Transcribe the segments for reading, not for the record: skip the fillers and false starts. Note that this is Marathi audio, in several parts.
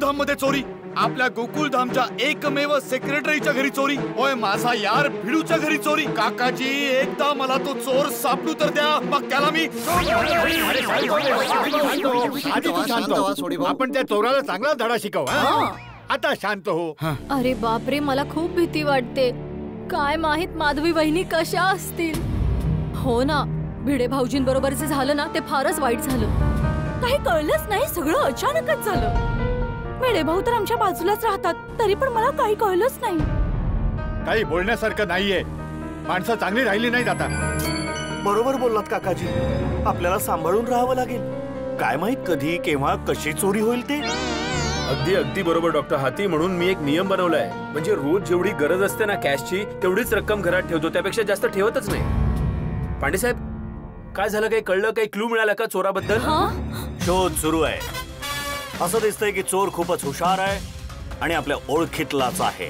गोकुलधाम मध्ये चोरी, आपल्या गोकुलधामच्या एकमेव सेक्रेटरीच्या घरी चोरी, ओय माझा यार भिडूच्या घरी चोरी. काकाजी एकदा मला तो चोर सापडू तर द्या, मग त्याला मी. आपण त्या चोराला चांगला धडा शिकव. आता शांत हो. अरे बापरे, मला खूप भीती वाटते. काय माहित माधवी वहिनी कशा असतील. हो ना, भिडे भाऊजींबरोबर जे झालं ना ते फारच वाईट झालं. काही कळलंच नाही, सगळं अचानकच झालं. भिडे भाऊ तर आमच्या बाजूलाच राहतात, तरी पण मला काही कळलंच नाही. काही बोलण्यासारखं नाहीये, माणसं चांगली राहिली नाहीत आता. बरोबर बोललात काकाजी, आपल्याला सांभाळून राहावं लागेल. काय माहित कधी केव्हा कशी चोरी होईल ते. अगदी अगदी बरोबर डॉक्टर हाती. म्हणून मी एक नियम बनवलाय, म्हणजे रोज जेवढी गरज असते ना कॅशची तेवढीच रक्कम घरात ठेवतो, त्यापेक्षा जास्त ठेवतच नाही. पांडे साहेब, काय झालं, काही कळलं, काही क्लू मिळाला का चोराबद्दल? शोध सुरू आहे. असं दिसतंय की चोर खूपच हुशार आहे आणि आपल्या ओळखीतलाच आहे.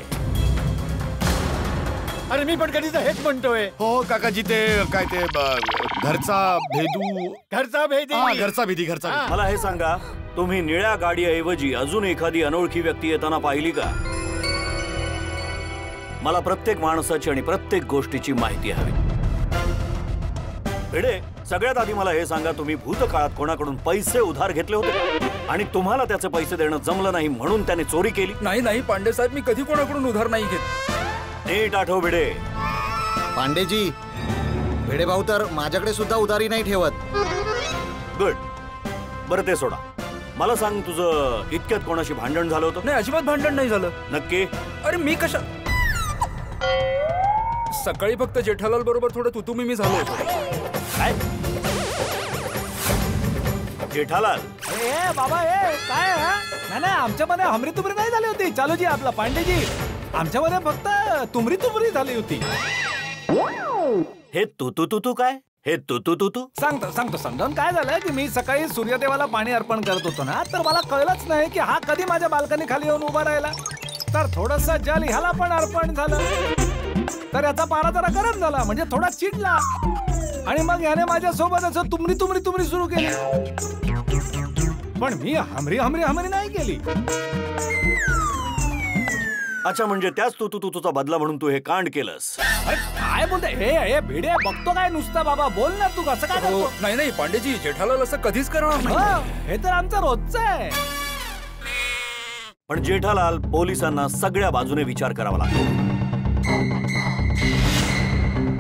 अरे मी पण कधीच हेच म्हणतोय. हो काकाजी, ते काय ते घरचा भेदू, घरचा भेदी. मला हे सांगा, तुम्ही निळ्या गाडीऐवजी अजून एखादी अनोळखी व्यक्ती येताना पाहिली का? मला प्रत्येक माणसाची आणि प्रत्येक गोष्टीची माहिती हवी. भिडे, सगळ्यात आधी मला हे सांगा, तुम्ही भूतकाळात कोणाकडून पैसे उधार घेतले होते आणि तुम्हाला त्याचे पैसे देणं जमलं नाही म्हणून त्याने चोरी केली? नाही पांडे साहेब, मी कधी कोणाकडून उधार नाही घेत. नीट आठव भिडे. पांडेजी, भिडे भाऊ तर माझ्याकडे सुद्धा उधारी नाही ठेवत. गुड. बरं ते सोडा, मला सांग, तुझं इतक्यात कोणाशी भांडण झालं होतं? नाही, अजिबात भांडण नाही झालं. नक्की? अरे मी कशा, सकाळी फक्त जेठालाल बरोबर थोडं तुतुमिमी झालो होतो. काय जेठालाल? बाबा काय? नाही, आमच्यामध्ये हमरी तुमरी नाही झाली होती. चालूजी आपला पांडेजी, आमच्यामध्ये फक्त तुमरी तुमरी झाली होती. हे तू काय? हे तू सांगतो समजावून. काय झालं की मी सकाळी सूर्यदेवाला पाणी अर्पण करत होतो ना, तर मला कळलंच नाही की हा कधी माझ्या बाल्कनी खाली येऊन उभा राहिला. तर थोडस जल ह्याला पण अर्पण झालं, तर याचा पारा जरा गरम झाला, म्हणजे थोडा चिडला आणि मग याने माझ्या सोबत असं तुमरी सुरू केली. पण मी हमरी नाही केली. अच्छा, म्हणजे त्याच तुझा बदला म्हणून तू हे कांड केलंस? काय बोलते हे भिडे? बघतो काय नुसतं बाबा, बोल ना तू कसं काय करतो? नाही पांडेजी, जेठालाल असं कधीच करणार नाही. हे तर आमचं रोजचं आहे. पण जेठालाल, पोलिसांना सगळ्या बाजूने विचार करावा लागतो.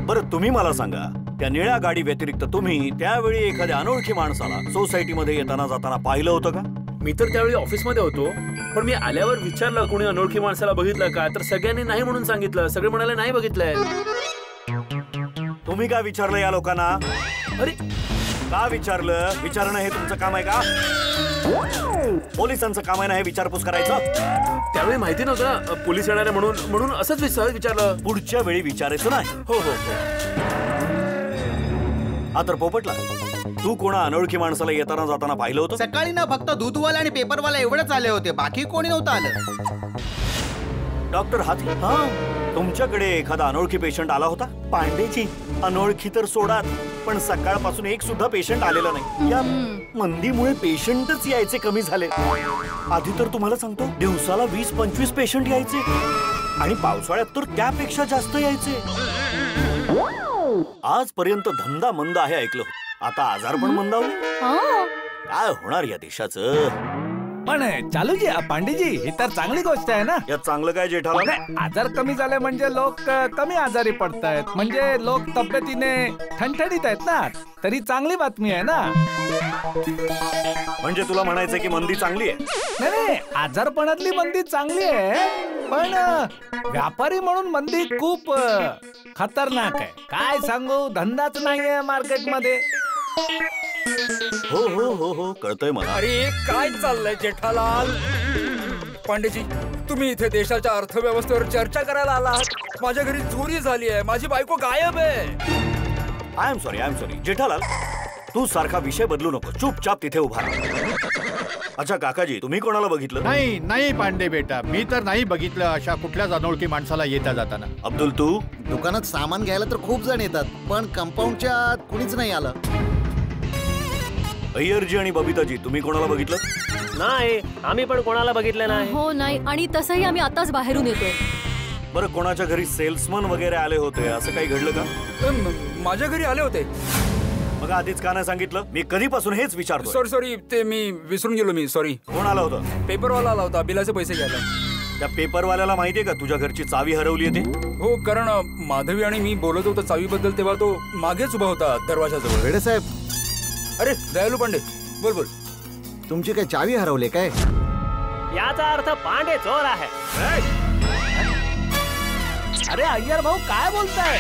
बरं तुम्ही मला सांगा, त्या निळ्या गाडी व्यतिरिक्त तुम्ही त्यावेळी एखाद्या अनोळखी माणसाला सोसायटीमध्ये येताना जाताना पाहिलं होतं का? मी तर त्यावेळी ऑफिसमध्ये होतो, पण मी आल्यावर विचारलं कोणी अनोळखी माणसाला बघितलं का, तर सगळ्यांनी नाही म्हणून सांगितलं. सगळे म्हणाले नाही बघितलंय. तुम्ही काय विचारलं या लोकांना? अरे का विचारलं? विचारणं हे तुमचं काम आहे का? पोलिसांचं काम आहे ना हे विचारपूस करायचं? त्यावेळी माहिती नव्हतं पोलीस येणार आहे म्हणून असंच सहज विचारलं. पुढच्या वेळी विचारायचं नाही. हो. हा तर पोपटला, तू कोणा अनोळखी माणसाला येताना जाताना पाहिलं होतं? सकाळी ना फक्त दूधवाला आणि पेपरवाला एवढंच आले होते, बाकी कोणी नव्हतं आलं. डॉक्टर हाती, तुमच्याकडे एखादा अनोळखी पेशंट आला होता? पांडेजी, अनोळखी तर सोडात, पण सकाळपासून एक सुद्धा पेशंट आलेला नाही. या मंदीमुळे पेशंटच यायचे कमी झाले. आधी तर तुम्हाला सांगतो, दिवसाला 20-25 पेशंट यायचे आणि पावसाळ्यात तर त्यापेक्षा जास्त यायचे. आजपर्यंत धंदा मंद आहे ऐकलं, आता आजार पण मंदावले. काय होणार या देशाचं? पण चालूजी, पांडेजी, ही तर चांगली गोष्ट आहे ना. यात चांगलं काय जेठालाल? आजार कमी झाले म्हणजे लोक कमी आजारी पडतायत, म्हणजे लोक तब्येतीने ठणठणीत आहेत ना, तरी चांगली बातमी आहे ना. म्हणजे तुला म्हणायचं की मंदी चांगली आहे? नाही, आजारपणातली मंदी चांगली आहे, पण व्यापारी म्हणून मंदी खूप खतरनाक आहे. काय सांगू, धंदाच नाहीये मार्केटमध्ये. हो कळतंय मला. अरे काय चाललंय जेठालाल? पांडेजी, तुम्ही इथे देशाच्या अर्थव्यवस्थेवर चर्चा करायला आलात. माझ्या घरी चोरी झाली आहे, माझी बायको गायब आहे. आय एम सॉरी जेठालाल, तू सारखा विषय बदलू नको, चुपचाप तिथे उभा राहा. अच्छा काकाजी, तुम्ही कोणाला बघितलं? नाही पांडे बेटा, मी तर नाही बघितलं अशा कुठल्याच अनोळखी माणसाला येता जाताना. अब्दुल, तू? दुकानात सामान घ्यायला तर खूप जण येतात, पण कंपाऊंडच्या आत कुणीच नाही आलं. अय्यरजी आणि बबिताजी, तुम्ही कोणाला बघितलं? नाही, आम्ही पण कोणाला बघितलं नाही. हो नाही, आणि तसंही आम्ही आताच बाहेरून येतोय. बरं, कोणाच्या घरी सेल्समन वगैरे आले होते असं काही घडलं का? माझ्या घरी आले होते. मग आधीच का नाही सांगितलं? मी कधीपासून हेच विचारतो. सॉरी ते मी विसरून गेलो. मी सॉरी. कोण आलं होतं? पेपरवाला आला होता बिलाचे पैसे घ्यायला. त्या पेपरवाल्याला माहितीये का तुझ्या घरची चावी हरवली आहे ते? हो, कारण माधवी आणि मी बोलत होतो चावीबद्दल तेव्हा तो मागेच उभा होता दरवाजाजवळ. भेडे साहेब, अरे दयालू पांडे, बोल बोल. तुमची काय चावी हरवली काय? याचा अर्थ पांडे चोर आहे. अरे अय्यर भाऊ, काय बोलताय?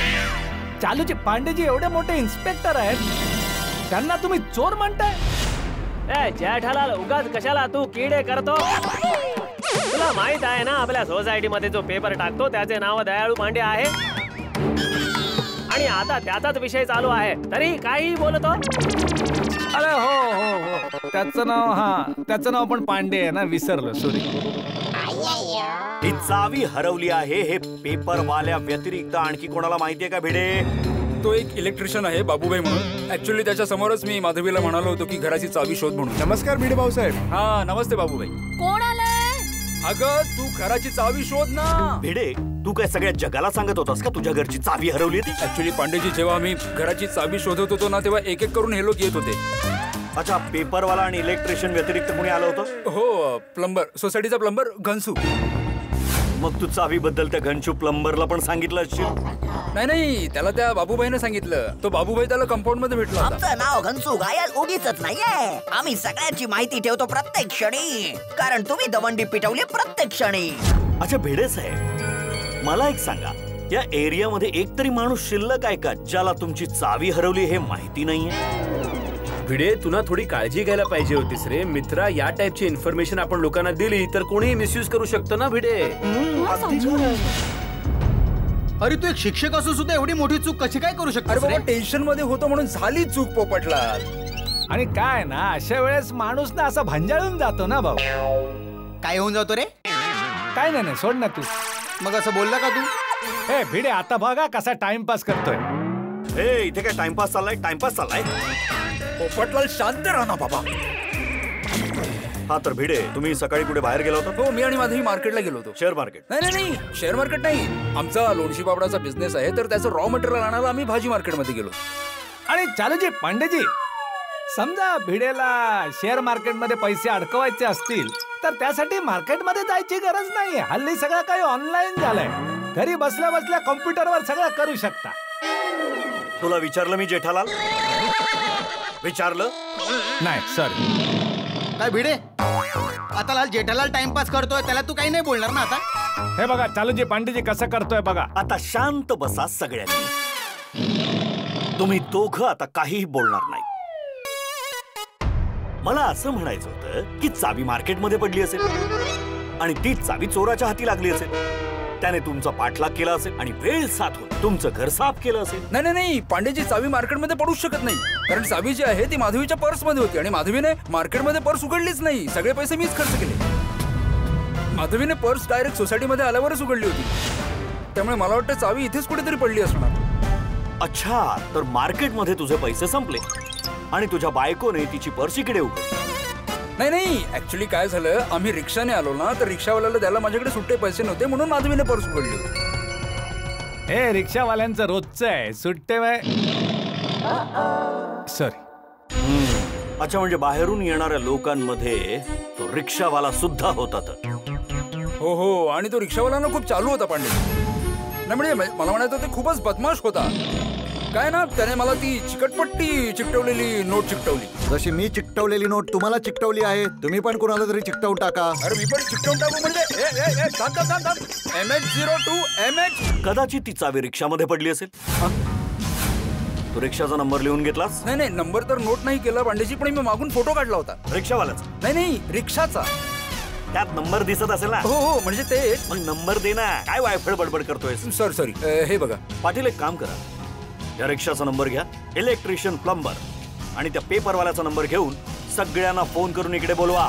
चालूचे पांडेजी एवढे मोठे इन्स्पेक्टर आहेत, त्यांना तुम्ही चोर म्हणताय? ए जेठालाल, उगाच कशाला तू किडे करतो? तुला माहित आहे ना, आपल्या सोसायटी मध्ये जो पेपर टाकतो त्याचे नाव दयाळू पांडे आहे. आणि आता त्याचाच विषय चालू आहे तरी काही बोलतो. अरे हो, त्याचं नाव पण पांडे आहे ना, विसरलो, सॉरी. ही चावी हरवली आहे हे पेपरवाल्या व्यतिरिक्त आणखी कोणाला माहितीये का भिडे? तो एक इलेक्ट्रिशियन आहे बाबूभाई म्हणून. ऍक्च्युअली त्याच्या समोरच मी माधवीला म्हणालो होतो की घराची चावी शोध म्हणून. नमस्कार भिडे भाऊ साहेब. हा नमस्ते बाबूभाई. कोण आलंय? अगं तू घराची चावी शोध ना. भिडे, तू काय सगळ्या जगाला सांगत होतास का तुझ्या घरची चावी हरवली ती? ऍक्च्युली पांडेजी, जेव्हा आम्ही घराची चावी शोधत होतो ना, तेव्हा एक एक करून हे लोक येत होते. अच्छा, पेपरवाला आणि इलेक्ट्रिशियन व्यतिरिक्त कोणी आलं होतं? हो, प्लंबर, सोसायटीचा प्लंबर घनसू. मग तू चावी बद्दल त्या घनशू प्लंबरला पण सांगितलं असशील? नाही, त्याला त्या बाबूभाईने सांगितलं. तो बाबूभाई त्याला कंपाऊंड मध्ये भेटला होता. आमचं नाव घनसू गायल उगीच नाहीये. आम्ही सगळ्यांची माहिती ठेवतो प्रत्येक क्षणी, कारण तुम्ही दवंडी पिटवली प्रत्येक क्षणी. अच्छा भिडे साहेब, मला एक सांगा, या एरियामध्ये एक तरी माणूस शिल्लक आहे का ज्याला तुमची चावी हरवली हे माहिती नाहीये? भिडे, तुला थोडी काळजी घ्यायला पाहिजे होतीस रे मित्रा. या टाइपची इन्फॉर्मेशन आपण लोकांना दिली तर कोणीही मिसयूज करू शकतं ना भिडे. अरे तू एक शिक्षक असून सुद्धा एवढी मोठी चूक कशी काय करू शकतो? अरे बाबा, टेन्शन मध्ये होतो म्हणून झाली चूक पोपटला. आणि काय ना, अशा वेळेस माणूस ना असा भंजाळून जातो ना भाऊ. काय होऊन जातो रे? काय नाही, सोड ना तू. मग असं बोलला का तू? हे भिडे, आता बघा कसा टाइमपास करतोय. हे इथे काय टाइमपास चाललाय? पोपटलाल शांत राहा ना बाबा. हा तर भिडे, तुम्ही सकाळी कुठे बाहेर गेला होता? हो, मी आणि माधवी मार्केटला गेलो होतो. Share market? नाही, शेअर मार्केट नाही. आमचा लोणशी पापडाचा बिझनेस आहे, तर त्याचं रॉ मटेरियल आणायला आम्ही भाजी मार्केटमध्ये गेलो. आणि चालूजी पांडेजी, समजा भिडेला शेअर मार्केटमध्ये पैसे अडकवायचे असतील तर त्यासाठी मार्केटमध्ये जायची गरज नाही. हल्ली सगळं काही ऑनलाईन झालंय. घरी बसल्या बसल्या कॉम्प्युटरवर सगळं करू शकता. तुला विचारलं मी जेठालाल? विचारलं नाही, सॉरी. काय भिडे, आता लाल जेठालाल टाइमपास करतोय, त्याला तू काही नाही बोलणार ना आता? हे बघा चालूजी पांडेजी कसं करतोय बघा. आता शांत बसा सगळ्यांनी. तुम्ही दोघं आता काहीही बोलणार नाही. मला असं म्हणायचं होतं की चावी मार्केटमध्ये पडली असेल आणि ती चावी चोराच्या हाती लागली असेल. त्याने तुमचा पाठलाग केला असेल आणि वेळ साधून तुमचं घर साफ केलं असेल. नाही, पांडेजी, चावी मार्केटमध्ये पडूच शकत नाही. कारण चावी जी आहे ती माधवीच्या पर्स मध्ये होती आणि माधवीने मार्केटमध्ये पर्स उघडलीच नाही. सगळे पैसे मीच खर्च केले. माधवीने पर्स डायरेक्ट सोसायटीमध्ये आल्यावरच उघडली होती. त्यामुळे मला वाटतं चावी इथेच कुठेतरी पडली असणार. अच्छा, तर मार्केटमध्ये तुझे पैसे संपले आणि तुझ्या बायकोने तिची पर्स इकडे उघडली. नाही, ऍक्च्युली काय झालं, आम्ही रिक्षाने आलो ना, तर रिक्षावाल्याला द्यायला माझ्याकडे सुट्टे पैसे नव्हते म्हणून माधवीने पर्स उघडली होती. हे रिक्षावाल्यांचं रोजचं आहे, सुट्टे सॉरी. अच्छा, म्हणजे बाहेरून येणाऱ्या लोकांमध्ये तो रिक्षावाला सुद्धा होता तर? हो, आणि तो रिक्षावाला ना खूप चालू होता पांडे. नाही म्हणजे मला म्हणायचं ते खूपच बदमाश होता. काय ना, त्याने मला ती चिकटपट्टी चिकटवलेली नोट चिकटवली. जशी मी चिकटवलेली नोट तुम्हाला चिकटवली आहे, तुम्ही पण कोणाला तरी चिकटवून टाका. अरे मी पण चिकटवून टाकू म्हणजे MH02 MH. कदाचित ती चावी रिक्षामध्ये पडली असेल. तो रिक्षाचा नंबर लिहून घेतलास? नाही, नंबर तर नोट नाही केला पांडेजी, पण मी मागून फोटो काढला होता. रिक्षावालाच? नाही, रिक्षाचा. त्यात नंबर दिसत असेल ना? हो, म्हणजे तेच. मग नंबर दे ना. काय वायफळ बडबड करतोय? सॉरी. हे बघा पाटील, एक काम करा, या रिक्षाचा नंबर घ्या, इलेक्ट्रिशियन, प्लंबर आणि त्या पेपरवाल्याचा नंबर घेऊन सगळ्यांना फोन करून इकडे बोलवा.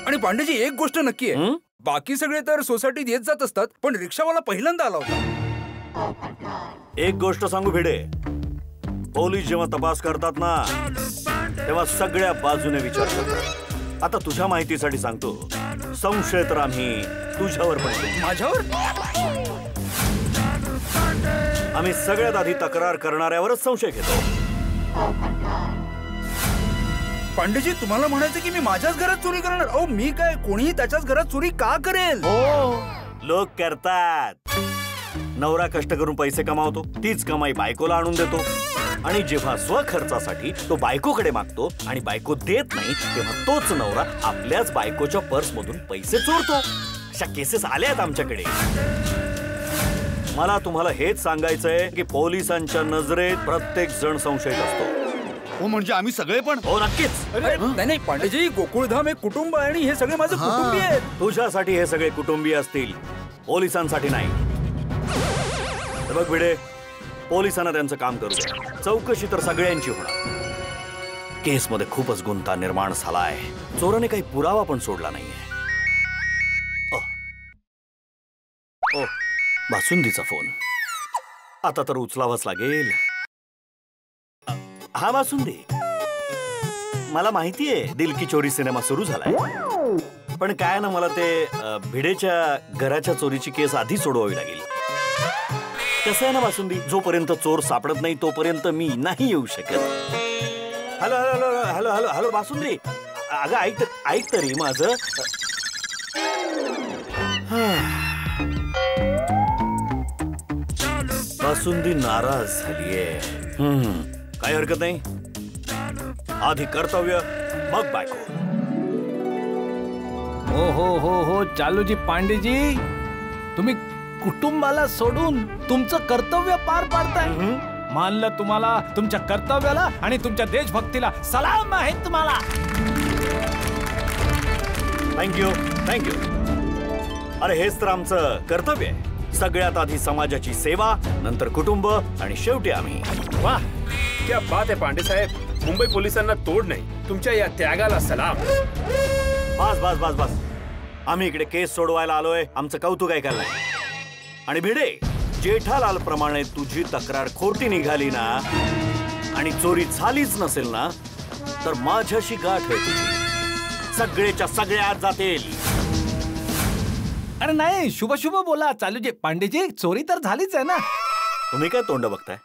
आणि पांडेजी, एक गोष्ट नक्की आहे, बाकी सगळे तर सोसायटीत येत जात असतात, पण रिक्षावाला पहिल्यांदा आला होता. एक गोष्ट सांगू भिडे, पोलीस जेव्हा तपास करतात ना तेव्हा सगळ्या बाजूने विचार करतात. आता तुझ्या माहितीसाठी सांगतो, संशय तर आम्ही तुझ्यावर पण घेतो. माझ्यावर? आम्ही सगळ्यात आधी तक्रार करणाऱ्यावरच संशय घेतो. पांडेजी, तुम्हाला म्हणायचं की मी माझ्याच घरात चोरी करणार? अहो मी काय, कोणीही त्याच्याच घरात चोरी का करेल? लोक करतात. नवरा कष्ट करून पैसे कमावतो, तीच कमाई बायकोला आणून देतो, आणि जेव्हा स्वखर्चासाठी तो बायकोकडे मागतो आणि बायको देत नाही, तेव्हा तोच नवरा आपल्याच बायकोच्या पर्स मधून पैसे चोरतो. अशा केसेस आल्यात आमच्याकडे. मला तुम्हाला हेच सांगायचंय की पोलिसांच्या नजरेत प्रत्येक जण संशयित असतो. हो म्हणजे आम्ही सगळे पण? हो नक्कीच. नाही पांडेजी, गोकुळधाम एक कुटुंब आहे आणि हे सगळे माझे कुटुंबीय आहेत. तुझ्यासाठी हे सगळे कुटुंबीय असतील, पोलिसांसाठी नाही. बघ भिडे, पोलिसांना त्यांचं काम करू द्या. चौकशी तर सगळ्यांची होणार. केसमध्ये खूपच गुंता निर्माण झालाय. चोराने काही पुरावा पण सोडला नाहीये. ओ, बासुंदीचा फोन. आता तर उचलावाच लागेल. हा बासुंदी, मला माहितीये दिल की चोरी सिनेमा सुरू झालाय, पण काय ना, मला ते भिडेच्या घराच्या चोरीची केस आधी सोडवावी लागेल. कसं आहे ना बासुंदी, जोपर्यंत चोर सापडत नाही तोपर्यंत मी नाही येऊ शकत. Hello hello hello hello hello basundi, अगं ऐक तरी माझं. बासुंदी नाराज झालीये. काही हरकत नाही. आधी कर्तव्य, मग बायको. हो चालूजी पांडेजी, तुम्ही कुटुंबाला सोडून तुमचं कर्तव्य पार पाडताय. मानलं तुम्हाला, तुमच्या कर्तव्याला आणि तुमच्या देशभक्तीला सलाम आहे तुम्हाला. थँक्यू. अरे हेच तर आमचं कर्तव्य आहे. सगळ्यात आधी समाजाची सेवा, नंतर कुटुंब आणि शेवटी आम्ही. वाह, क्या बात आहे पांडे साहेब. मुंबई पोलिसांना तोड नाही. तुमच्या या त्यागाला सलाम. बस. आम्ही इकडे केस सोडवायला आलोय. आमचं कौतुक ऐकायला नाही. आणि भिडे, जेठालाल प्रमाणे तुझी तक्रार खोटी निघाली ना आणि चोरी झालीच नसेल ना, तर माझ्याशी गाठ आहे तुझी. सगळेच्या सगळे आज जातील. अरे नाही, शुभ बोला चालूजी. पांडेजी, चोरी तर झालीच आहे ना. तुम्ही काय तोंड बघताय?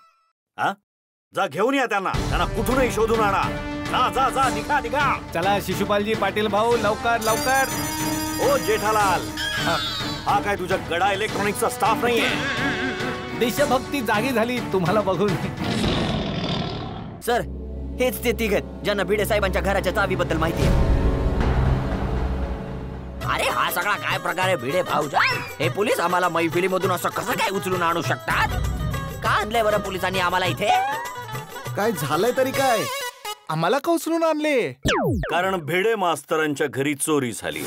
हा, जा घेऊन या त्यांना कुठूनही शोधून आणा. जा निघा. चला शिशुपालजी, पाटील भाऊ, लवकर. ओ जेठालाल, हा काय तुझ्या गडा इलेक्ट्रॉनिक्सचा स्टाफ नाहीये? देशभक्ती जागी झाली तुम्हाला बघून. सर, हेच ते तिघ आहेत ज्यांना भिडे साहेबांच्या घराच्या चावीबद्दल माहिती आहे. अरे हा सगळा काय प्रकार आहे भिडे भाऊजान? हे पोलीस आम्हाला मैफिलीमधून असं कसं काय उचलून आणू शकतात? का आणलंय बरं पोलिसांनी आम्हाला इथे? काय झालंय तरी काय? आम्हाला का उचलून आणले? कारण भिडे मास्तरांच्या घरी चोरी झाली.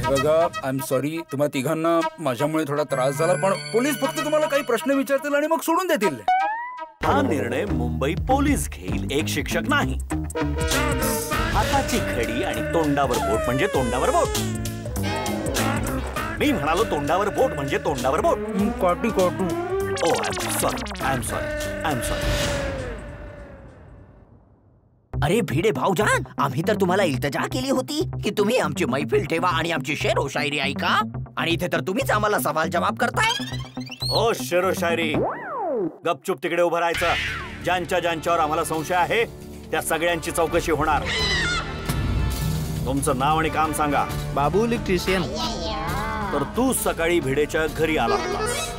बघा, आय एम सॉरी, तुम्हा तिघांना माझ्यामुळे थोडा त्रास झाला, पण पोलीस फक्त तुम्हाला काही प्रश्न विचारतील आणि मग सोडून देतील. हा निर्णय मुंबई पोलीस घेईल, एक शिक्षक नाही. हाताची घडी आणि तोंडावर बोट म्हणजे तोंडावर बोट. मी म्हणालो तोंडावर बोट म्हणजे तोंडावर बोट. काटू. ओ आय एम सॉरी. अरे भिडे भाऊजान, आम्ही तर तुम्हाला इल्तजा केली होती की तुम्ही आमची मैफिल ठेवा आणि आमची शेरो शायरी ऐका, आणि इथे तर तुम्हीच आम्हाला सवाल जवाब करताय. ओ शेरो शायरी, गपचूप तिकडे उभं राहायचं. ज्यांच्यावर आम्हाला संशय आहे त्या सगळ्यांची चौकशी होणार. तुमचं नाव आणि काम सांगा. बाबू इलेक्ट्रिशियन. तर तू सकाळी भिडेच्या घरी आला होतास?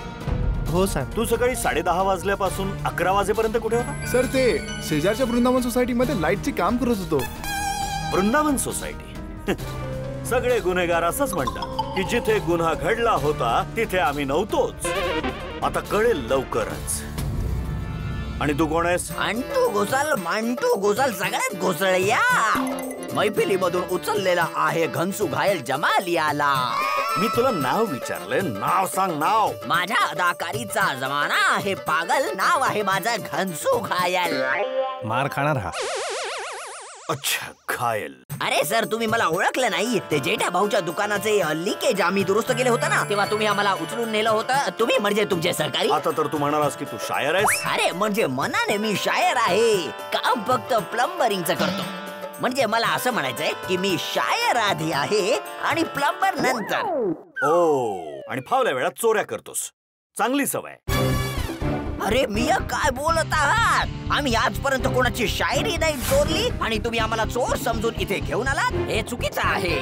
हो साहेब. तू सकाळी 10:30 वाजल्यापासून 11 वाजेपर्यंत कुठे होता? सर, ते शेजारच्या वृंदावन सोसायटीमध्ये लाईटचे काम करत होतो. वृंदावन सोसायटी? सगळे गुन्हेगार असंच म्हणतात की जिथे गुन्हा घडला होता तिथे आम्ही नव्हतोच. आता कळेल लवकरच. आणि तू कोण आहेस? मांटू घोसाल सगळ्यात घोसळ्या. मैफिलीमधून उचललेला आहे घनसू घायल जमालियाला. मी तुला नाव विचारलंय, नाव सांग. नाव? माझ्या अदाकारीचा जमाना आहे पागल. नाव आहे माझा घनसू घायल. मार खाणार हा. अच्छा, घायल. अरे सर, तुम्ही मला ओळखलं नाही? ते जेठा भाऊच्या दुकानाचे लिकेज आम्ही दुरुस्त केले होतं ना, तेव्हा तुम्ही आम्हाला उचलून नेलं होतं. तुम्ही म्हणजे तुमचे सहकारी. आता तर तू म्हणालास की तू शायर आहेस. अरे म्हणजे मनाने मी शायर आहे. काम फक्त प्लंबरिंगचं करतो. म्हणजे मला असं म्हणायचंय की मी शायर आधी आहे आणि प्लंबर नंतर. ओ, आणि फावल्या वेळात चोऱ्या करतोस. चांगली सवय. अरे मिया, काय बोलत आहात? आम्ही आजपर्यंत कोणाची शायरी नाही चोरली आणि तुम्ही आम्हाला चोर समजून इथे घेऊन आलात. हे चुकीचं आहे.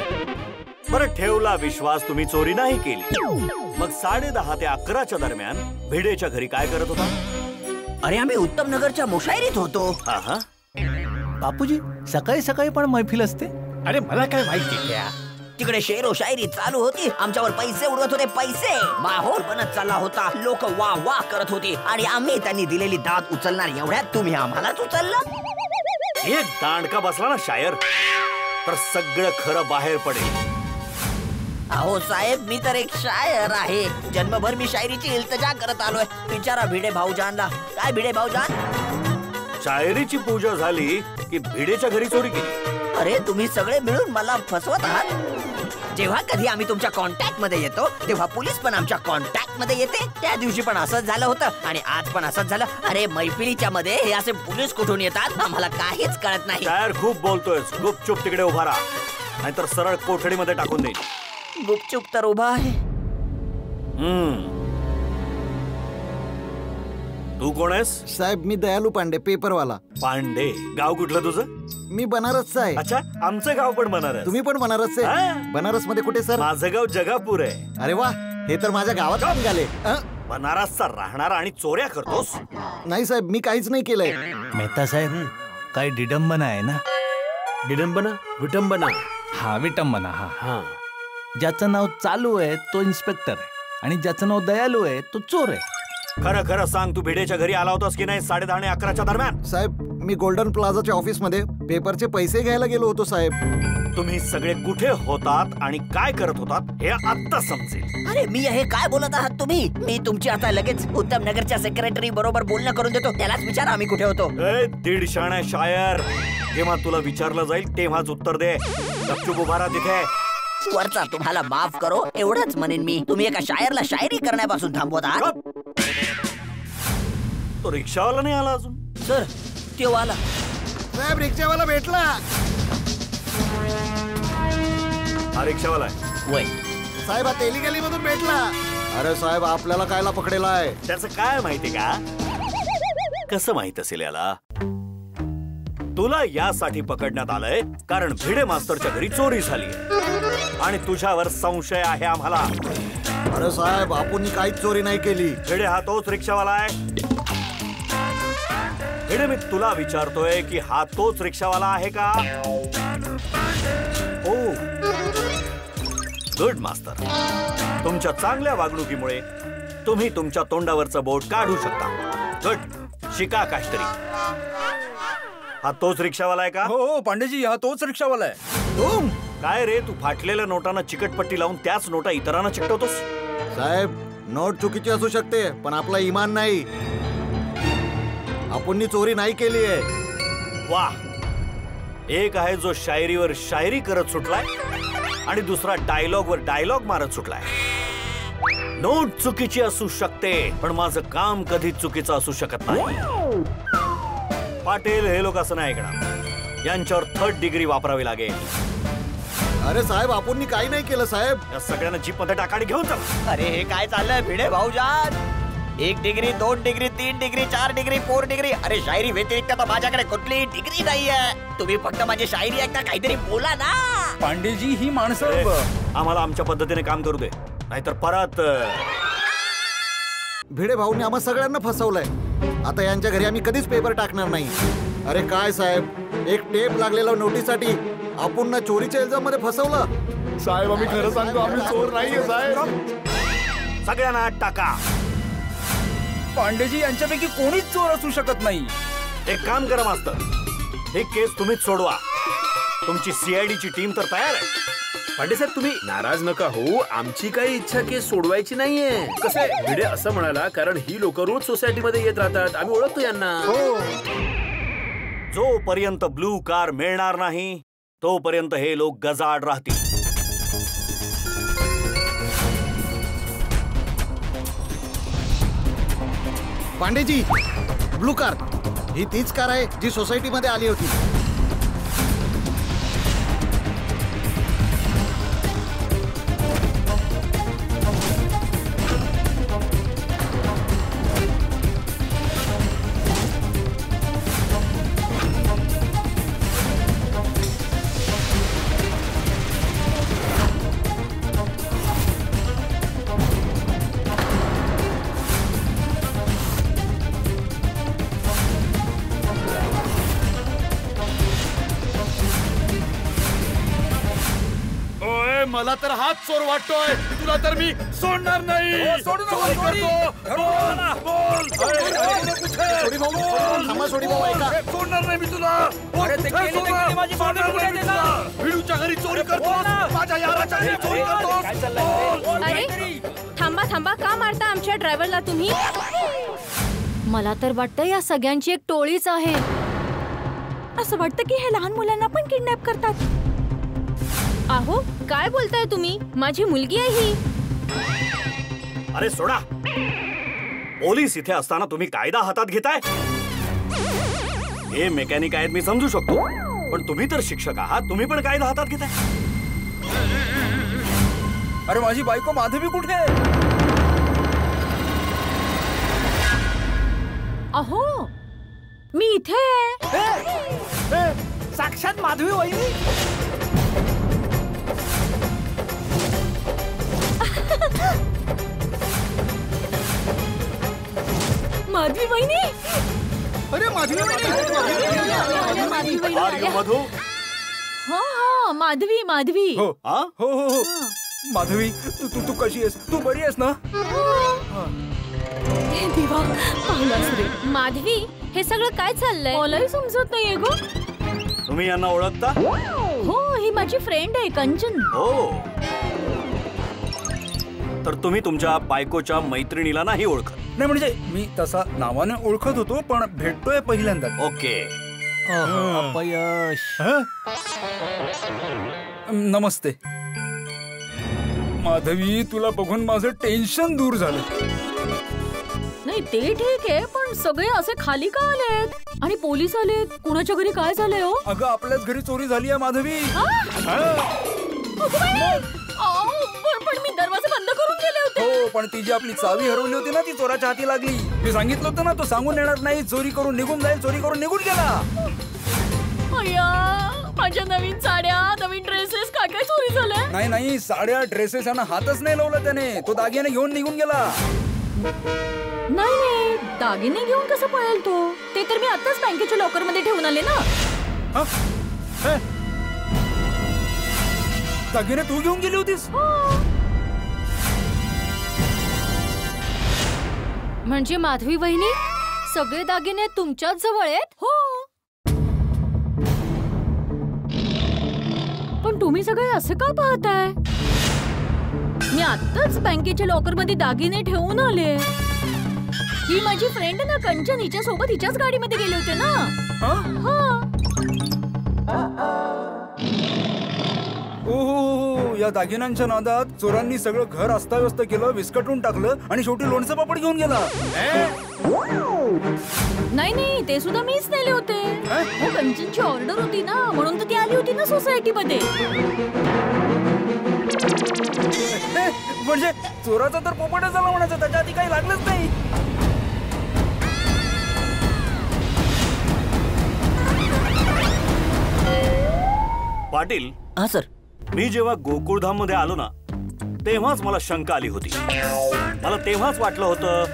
बरं, ठेवला विश्वास, तुम्ही चोरी नाही केली. मग 10:30 ते 11च्या दरम्यान भिडेच्या घरी काय करत होता? अरे आम्ही उत्तम नगरच्या मुशायरीत होतो. आहा. बापूजी, सकाळी सकाळी पण मैफिल असते? अरे मला काय माहिती क्या? तिकडे शेरो शायरी चालू होती. आमच्यावर पैसे उडवत होते. पैसे माहोल बनत चालला होता. लोक वा वा करत होती आणि आम्ही त्यांनी दिलेली दाद उचलणार एवढ्यात तुम्ही आम्हालाच उचललं. एक दांडका बसला ना शायर, तर सगळं खरं बाहेर पडेल. अहो साहेब, मी तर एक शायर आहे. जन्मभर मी शायरीची इल्तजा करत आलोय. विचारा भिडे भाऊजानला. काय भिडे भाऊजान? शायरीची पूजा झाली की भिडेच्या घरी चोरी केली? अरे तुम्ही सगळे मिळून मला फसवत आहात. जेव्हा कधी आम्ही तुमच्या कॉन्टॅक्ट मध्ये येतो तेव्हा पोलीस पण आमच्या कॉन्टॅक्ट मध्ये येते. त्या दिवशी पण असंच झालं होतं आणि आज पण असंच झालं. अरे मैफिलीच्या मध्ये हे असे पोलीस कुठून येतात आम्हाला काहीच कळत नाही. शायर खूप बोलतोयस. गुपचूप तिकडे उभा राहा, नाहीतर सरळ कोठडीमध्ये टाकून देईल. गुपचूप तर उभा आहे. तू कोण आहेस? साहेब, मी दयालू पांडे, पेपरवाला. पांडे? गाव कुठलं तुझं? मी बनारसचा आहे. अच्छा, आमचं गाव पण बनारस. तुम्ही पण बनारसचे? हा. बनारस मध्ये कुठे सर? माझं गाव जगापूर आहे. अरे वा, हे तर माझ्या गावात निघाले. बनारसचा राहणारा आणि चोऱ्या करतोस? नाही साहेब, मी काहीच नाही केलंय. मेहता साहेब, काही डिडंबना आहे ना? विडंबना? विटंबना? हा, विटंबना. हा, हा. ज्याचं नाव चालू आहे तो इन्स्पेक्टर आहे आणि ज्याचं नाव दयालू आहे तो चोर आहे. खरं खरं सांग, तू भिडेच्या घरी आला होतास की नाही 10:30 आणि 11च्या दरम्यान? साहेब, मी गोल्डन प्लाझाच्या ऑफिस मध्ये पेपरचे पैसे घ्यायला गेलो होतो साहेब. तुम्ही सगळे कुठे होतात आणि काय करत होतात हे आता समजेल. अरे मी हे काय बोलत आहात तुम्ही? मी तुमची आता लगेच उत्तम नगरच्या सेक्रेटरी बरोबर बोलणं करून देतो. त्यालाच विचारा आम्ही कुठे होतो. दीड शाणा शायर, जेव्हा तुला विचारलं जाईल तेव्हाच उत्तर दे. गपचूप उभा राहा तिथे. वरचा तुम्हाला माफ करो एवढंच म्हणेन मी. तुम्ही एका शायरला शायरी करण्यापासून थांबवत आहात. तो रिक्षावाला नाही आला अजून? सर, तो आला. साहेब, रिक्षावाला भेटला. हा रिक्षावाला आहे. वय साहेब, हा तेली गली मधून भेटला. अरे साहेब, आपल्याला कायला पकडेला आहे? त्याचं काय माहिती का? कसं माहित असेल याला? तुला यासाठी पकडण्यात आलंय कारण भिडे मास्तरच्या घरी चोरी झाली आणि तुझ्यावर संशय आहे आम्हाला. अरे साहेब, आपण काहीच चोरी नाही केली. भिडे हा तोच रिक्षावाला आहे. भिडे, मी तुला विचारतोय की हा तोच रिक्षावाला आहे का? ओ गुड मास्तर, तुमच्या चांगल्या वागणुकीमुळे तुम्ही तुमच्या तोंडावरचं बोट काढू शकता. गुड, शिका काहीतरी. हा तोच रिक्षावाला आहे का? हो पांडेजी, हा तोच रिक्षावाला आहे. काय रे, तू फाटलेल्या नोटांना चिकटपट्टी लावून त्याच नोटा इतरांना चिकटवतोस? साहेब, नोट चुकीची असू शकते पण आपला इमान नाही. आपण चोरी नाही केली आहे. वा, एक आहे जो शायरीवर शायरी करत सुटलाय आणि दुसरा डायलॉग वर डायलॉग मारत सुटलाय. नोट चुकीची असू शकते पण माझं काम कधीच चुकीचं असू शकत नाही. पाटील, हे लोक असं नाही ऐकणार. यांच्यावर 3rd डिग्री वापरावी लागेल. अरे साहेब, आपण काही नाही केलं साहेब. या सगळ्यांना जीप मध्ये टाकाडी घेऊन चला. अरे हे काय चाललंय भिडे भाऊजान? 1 degree, 2 degree, 3 degree, 4 degree, 4 degree. अरे शायरी व्यतिरिक्त तर माझ्याकडे कुठलीही डिग्री नाहीये. तुम्ही फक्त माझी शायरी ऐकता, काहीतरी बोला ना. पांडेजी, ही माणसं आम्हाला आमच्या पद्धतीने काम करू दे, नाहीतर परत. भिडे भाऊने आम्हा सगळ्यांना फसवलंय. आता यांच्या घरी आम्ही कधीच पेपर टाकणार नाही. अरे काय साहेब, एक टेप लागलेला नोटीसाठी आपण चोरीच्या इल्जाम मध्ये फसवलं. साहेब, आम्ही खरं सांगतो, आम्ही चोर नाहीये साहेब. सगळ्यांना आत टाका. पांडेजी, यांच्यापैकी कोणीच चोर असू शकत नाही. एक काम करा मास्तर, हे केस तुम्हीच सोडवा. तुमची CID ची टीम तर तयार आहे. पांडे साहेब, तुम्ही नाराज नका हो. आमची काही इच्छा केस सोडवायची नाहीये. कसं आहे, भिडे असं म्हणाला कारण ही लोक रोज सोसायटीमध्ये येत राहतात, आम्ही ओळखतो यांना. जोपर्यंत ब्लू कार मिळणार नाही तोपर्यंत हे लोक गजाआड राहतील. Pandeji, blue car. ही तीच कार आहे जी सोसायटीमध्ये आली होती. मला तर हाच चोर वाटतोय. तुला तर मी सोडणार नाही. सोडू नका, चोरी सोडी. करतो. बोल. सोडी भाऊ, थांबा सोडी भाऊ, ऐका. सोडणार नाही मी तुला. बोल, अरे, ते कुठे केली तर सोडणार? केली, माझी सोडणार बाजू नाही मी कुठे तुला. भिडूच्या घरी चोरी करतोस. माझ्या याराच्या घरी चोरी करतोस. बोल. अरे थांबा थांबा, का मारता आमच्या ड्रायव्हरला तुम्ही? मला तर वाटतं या सगळ्यांची एक टोळीच आहे. असं वाटतं की हे लहान मुलांना पण किडनॅप करतात. अहो काय बोलताय तुम्ही? माझी मुलगी आहे ही. अरे सोडा. पोलीस इथे असताना तुम्ही कायदा हातात घेताय. हे मेकॅनिक आहेत मी समजू शकतो, पण तुम्ही तर शिक्षक आहात. तुम्ही पण कायदा हातात घेताय. अरे माझी बायको माधवी कुठे आहे? अहो मी इथे आहे. साक्षात माधवी वहिनी. माधवी वहिनी. अरे माधवी वहिनी. माधवी वहिनी Are you आल्या. मधू? हा माधवी माधवी. हो हा? हो हो हो माधवी, तू तू तू कशी आहेस? तू बरी आहेस ना? हे देवा, पाहिलास रे. माधवी, हे सगळं काय चाललंय? मलाही समजत नाहीये गो. तुम्ही यांना ओळखता? हो, ही माझी फ्रेंड आहे कंचन. हो. तर तुम्ही तुमच्या बायकोच्या मैत्रिणीला नाही ओळखत? नाही म्हणजे मी तसा नावाने ओळखत होतो, पण भेटतोय पहिल्यांदा. ओके. अपयश. नमस्ते माधवी, तुला बघून माझं टेन्शन दूर झालं. नाही ते ठीक आहे, पण सगळे असे खाली का आलेत? आणि पोलीस आलेत. कुणाच्या घरी काय झालंय हो? अगं आपल्याच घरी चोरी झाली आहे माधवी. पण मी दरवाजा बंद करून गेले होते. हो, पण ती जी आपली चावी हरवली होती ना, ती चोराच्या हाती लागली. मी सांगितलं होतं ना, तो सांगून येणार नाही, चोरी करून निघून जाईल. चोरी करून निघून गेला. अय्या, माझ्या नवीन साड्या, नवीन ड्रेसेस काय काय चोरी झाल्या? नाही नाही, साड्या ड्रेसेस यांना हातच नाही लावला त्याने. तो दागिने घेऊन निघून गेला. नाही नाही, दागिने घेऊन कसं पळेल तो? ते तर मी आताच बँकेच्या लॉकर मध्ये ठेवून आले ना. हा? हे? दागिने तू घेऊन गेली होतीस? म्हणजे माधवी वहिनी, सगळे दागिने तुमच्याच जवळ आहेत? हो. पण तुम्ही सगळे असे का पाहताय? मी आत्ताच बँकेच्या लॉकर मध्ये दागिने ठेवून आले. ही माझी फ्रेंड ना कंचन, हिच्या सोबत हिच्याच गाडीमध्ये गेले होते ना. ओहो, या दागिन्यांच्या नादात चोरांनी सगळं घर अस्ताव्यस्त केलं, विस्कटून टाकलं आणि शेवटी लोणचं पापड घेऊन गेला. नाही नाही, ते सुद्धा मीच नेले होते. हो, कंचनची ऑर्डर होती ना, म्हणून तर ती आली होती ना सोसायटी मध्ये. म्हणजे चोराचा तर पोपटच झाला म्हणायचं, त्याच्या आधी काही लागलंच नाही. पाटील. हा सर. मी जेव्हा गोकुळधाम मध्ये आलो ना, तेव्हाच मला शंका आली होती. मला तेव्हाच वाटलं होतं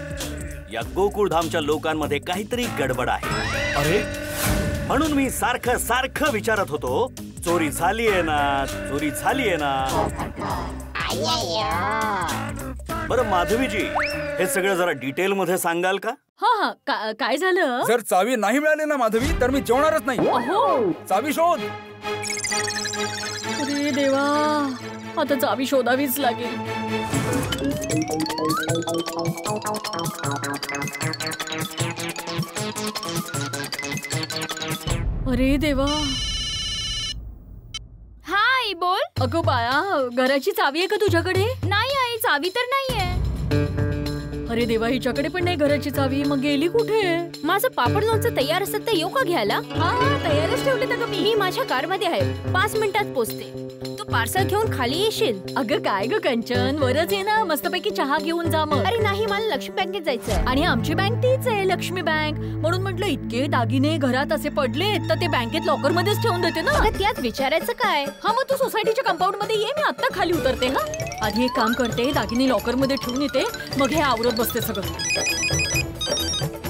या गोकुळधामच्या लोकांमध्ये काहीतरी गडबड आहे. अरे म्हणून मी सारखं सारखं विचारत होतो, चोरी झाली आहे ना, चोरी झाली आहे ना. बरं माधवीजी, हे सगळं जरा डिटेल मध्ये सांगाल का? हा, काय झालं? जर चावी नाही मिळाली ना माधवी, तर मी जेवणारच नाही. अहो, चावी शोध. अरे देवा, आता चावी शोधावीच लागेल. अरे देवा. हा आई बोल. अगं बाया, घराची चावी आहे का तुझ्याकडे? नाही आई, चावी तर नाहीये. अरे देवा, हिच्याकडे पण नाही घराची चावी, मग गेली कुठे? माझं पापड लोणचं तयार असत तर येऊ का घ्यायला? हा, तयारच ठेवले तर मी माझ्या कार मध्ये आहे, 5 मिनिटात पोचते. तू पार्सल घेऊन खाली येशील? अगं काय ग कंचन, वरच ये ना, मस्तपैकी चहा घेऊन जा मग. अरे नाही, मला लक्ष्मी बँकेत जायचंय. आणि आमची बँक तीच आहे, लक्ष्मी बँक. म्हणून म्हटलं इतके दागिने घरात असे पडले तर ते बँकेत लॉकर मध्येच ठेवून देते ना. अगं त्यात विचारायचं काय? हा, मग तू सोसायटीच्या कंपाऊंड मध्ये ये, मी आता खाली उतरते. हा, आधी एक काम करते, दागिने लॉकर मध्ये ठेवून येते, मग हे आवरत बसते सगळं.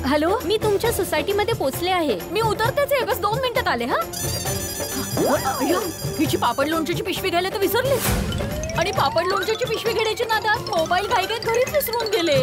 हॅलो, मी तुमच्या सोसायटी मध्ये पोहोचले आहे. मी उतरतेच आहे, बस 2 मिनिटात आले. हा, हिची पापड लोणच्याची पिशवी घ्यायला तर विसरलीच. आणि पापड लोणच्याची पिशवी घेण्याची नादात मोबाईल घाई घरीच विसरून गेले.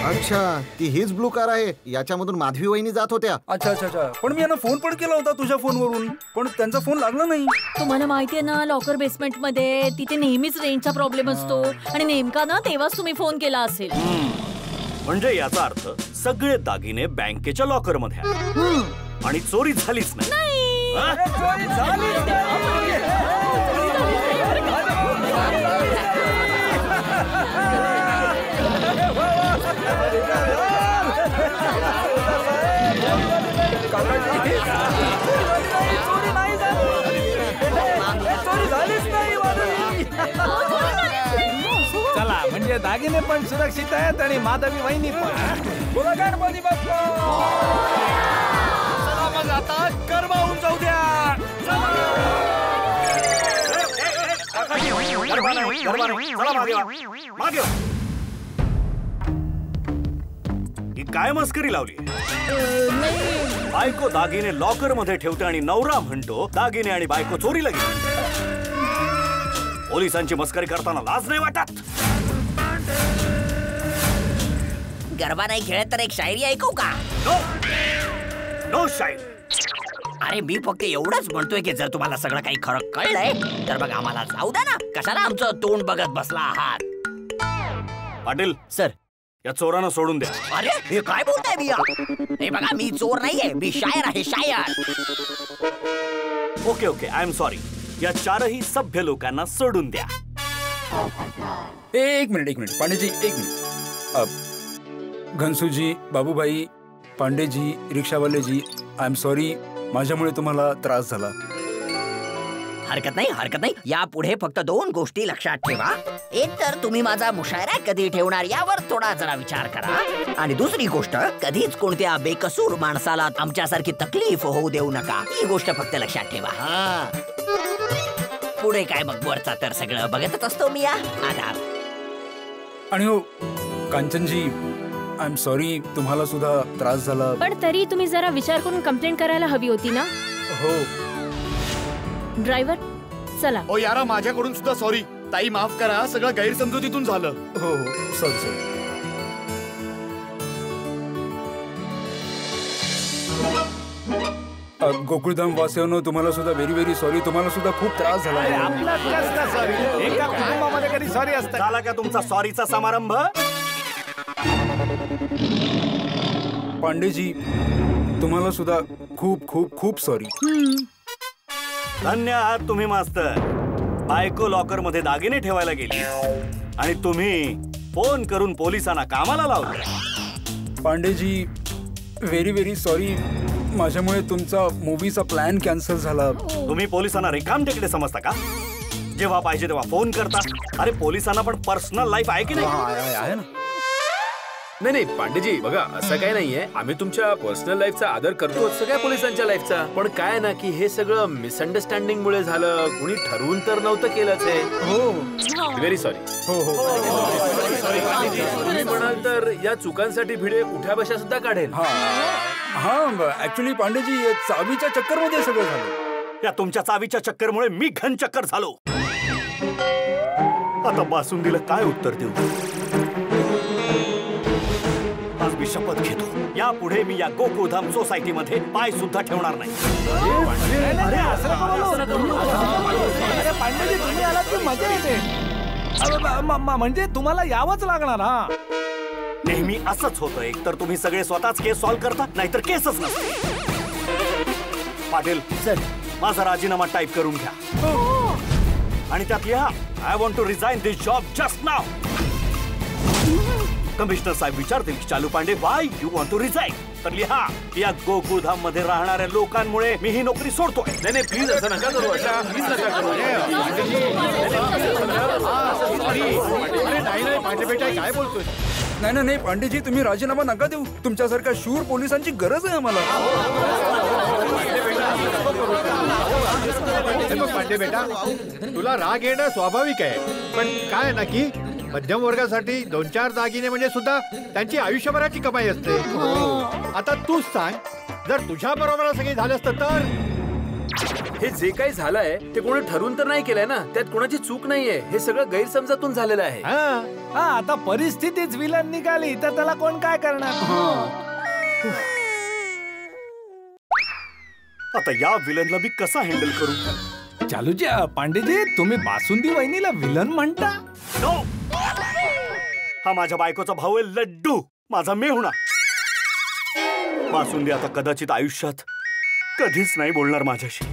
अच्छा, ती हीच ब्लू कार आहे, याच्यामधून माधवी वहिनी जात होत्या. अच्छा अच्छा अच्छा. पण मी यांना फोन पण केला होता तुझ्या फोनवरून, पण त्यांचा फोन लागला नाही. तुम्हाला माहितीये ना, लॉकर बेसमेंट मध्ये तिथे नेहमीच रेंजचा प्रॉब्लेम असतो, आणि नेमका ना तेव्हाच तुम्ही फोन केला असेल. म्हणजे याचा अर्थ सगळे दागिने बँकेच्या लॉकर मध्ये आहेत आणि चोरी झालीच नाही. हा? चला, म्हणजे दागिने पण सुरक्षित आहेत आणि माधवी वहिनी पण. बोला गणपती बाप्पा. चला मग आता गरबावून जाऊ द्या. ही काय मस्करी लावली? बायको दागिने लॉकर मध्ये ठेवते आणि नवरा म्हणतो दागिने आणि बायको चोरीला गेली. पोलिसांची मस्करी करताना लाज नाही वाटत? गरबा नाही खेळत तर एक शायरी ऐकू का? नो, नो शायरी. अरे मी फक्त एवढंच म्हणतोय की जर तुम्हाला सगळं काही खरं कळलंय तर बघ आम्हाला जाऊ द्या ना. कशाला आमचं तोंड बघत बसला आहात? पाटील सर, या चोरांना सोडून द्या. अरे हे काय बोलताय मी? हे बघा, मी चोर नाहीये, मी शायर आहे, शायर. Okay okay, I am sorry. या 4ही सभ्य लोकांना सोडून द्या. एक मिनिट पांडेजी, एक मिनिट. घनसूजी, बाबूभाई, पांडेजी, रिक्षावालेजी, आय एम सॉरी, माझ्यामुळे तुम्हाला त्रास झाला. हरकत नाही. यापुढे फक्त 2 गोष्टी लक्षात ठेवा. एक तर तुम्ही माझा मुशायरा कधी ठेवणार यावर थोडा जरा विचार करा, आणि दुसरी गोष्ट, कधीच कोणत्या बेकसूर माणसाला आमच्यासारखी तकलीफ होऊ देऊ नका. ही गोष्ट फक्त लक्षात ठेवा. पुढे काय मग वरचा तर सगळं बघतच असतो मी. आधार. आणि हो कांचनजी, आय एम सॉरी, तुम्हाला सुद्धा त्रास झाला. पण तरी तुम्ही जरा विचार करून कंप्लेंट करायला हवी होती ना. हो. ड्रायव्हर, चला. ओ यारा, माझ्याकडून सुद्धा सॉरी. ताई माफ करा, सगळं गैरसमजुतीतून झालं. हो सॉरी. गोकुळधाम वासियांनो, तुम्हाला सुद्धा व्हेरी व्हेरी सॉरी. तुम्हाला सुद्धा खूप त्रास झाला. आपला कसला सॉरी? एका कुटुंबामध्ये कधी सॉरी असतं? झाला का तुमचा सॉरीचा समारंभ? पांडेजी, तुम्हाला सुद्धा खूप खूप खूप सॉरी. धन्य आहात तुम्ही मास्तर. बायको लॉकर मध्ये दागिने ठेवायला गेली आणि तुम्ही फोन करून पोलिसांना कामाला लावलं. Pandeji, very very sorry. माझ्यामुळे तुमचा मूवीचा प्लॅन कॅन्सल झाला. तुम्ही पोलिसांना रिकाम टेकडे समजता का? जेव्हा पाहिजे तेव्हा फोन करता. अरे पोलिसांना पण पर्सनल लाईफ आहे की नाही? आहे ना. नाही पांडेजी, बघा असं काही नाहीये. आम्ही तुमच्या पर्सनल लाईफचा आदर करतो, सगळ्या पोलिसांच्या लाईफचा. पण काय ना की हे सगळं मिसअंडरस्टँडिंग मुळे झालं. कुणी ठरवून तर नव्हतं केलंच आहे. हो, व्हेरी सॉरी. तुम्ही म्हणाल तर या चुकांसाठी भिडे उठ्या बशा सुद्धा काढेल. ऍक्च्युली पांडेजी, चावीच्या चक्कर मध्ये सगळं झालं. या तुमच्या चावीच्या चक्करमुळे मी घन चक्कर झालो. आता बासुंदीला काय उत्तर देऊ? आज मी शपथ घेतो, यापुढे मी या गोकुळधाम सोसायटी मध्ये पाय सुद्धा ठेवणार नाही. पांडेजी, तुम्ही आलात की मजा येते. म्हणजे तुम्हाला यावंच लागणार. हा, नेहमी असंच होतं. एक तर तुम्ही सगळे स्वतःच केस सॉल्व्ह करता, नाहीतर केसच नसते. पाटील सर, माझा राजीनामा टाईप करून घ्या आणि त्यात लिहा I want to resign this job just now. Commissioner साहेब विचारतील की चालू Pande why you want to resign, तर लिहा या गोकुळधाम मध्ये राहणाऱ्या लोकांमुळे मी ही नोकरी सोडतोय. नाही नाही प्लीज असं नका करू अशा, प्लीज नका करू. नाही पांडे बेटा काय बोलतोय? नाही नाही पांडेजी, तुम्ही राजीनामा नका देऊ. तुमच्यासारख्या शूर पोलिसांची गरज आहे आम्हाला. पांडे बेटा तुला राग येणं स्वाभाविक आहे, पण काय ना की मध्यम वर्गासाठी 2-4 दागिने म्हणजे सुद्धा त्यांची आयुष्यभराची कमाई असते. आता तूच सांग, जर तुझ्या बरोबर सगळी झालं असतं तर? हे जे काही झालंय ते कोणी ठरवून तर नाही केलंय ना, त्यात कोणाची चूक नाहीये. हे सगळं गैरसमजातून झालेलं आहे. हा आता परिस्थितीच विलन निघाली तर त्याला कोण काय करणार. आता या विलनला मी कसा हँडल करू? चालूजी पांडेजी, तुम्ही बासुंदी वहिनीला विलन म्हणता? नो, हा माझ्या बायकोचा भाऊ आहे लड्डू, माझा मेहुणा. बासुंदी आता कदाचित आयुष्यात कधीच नाही बोलणार माझ्याशी.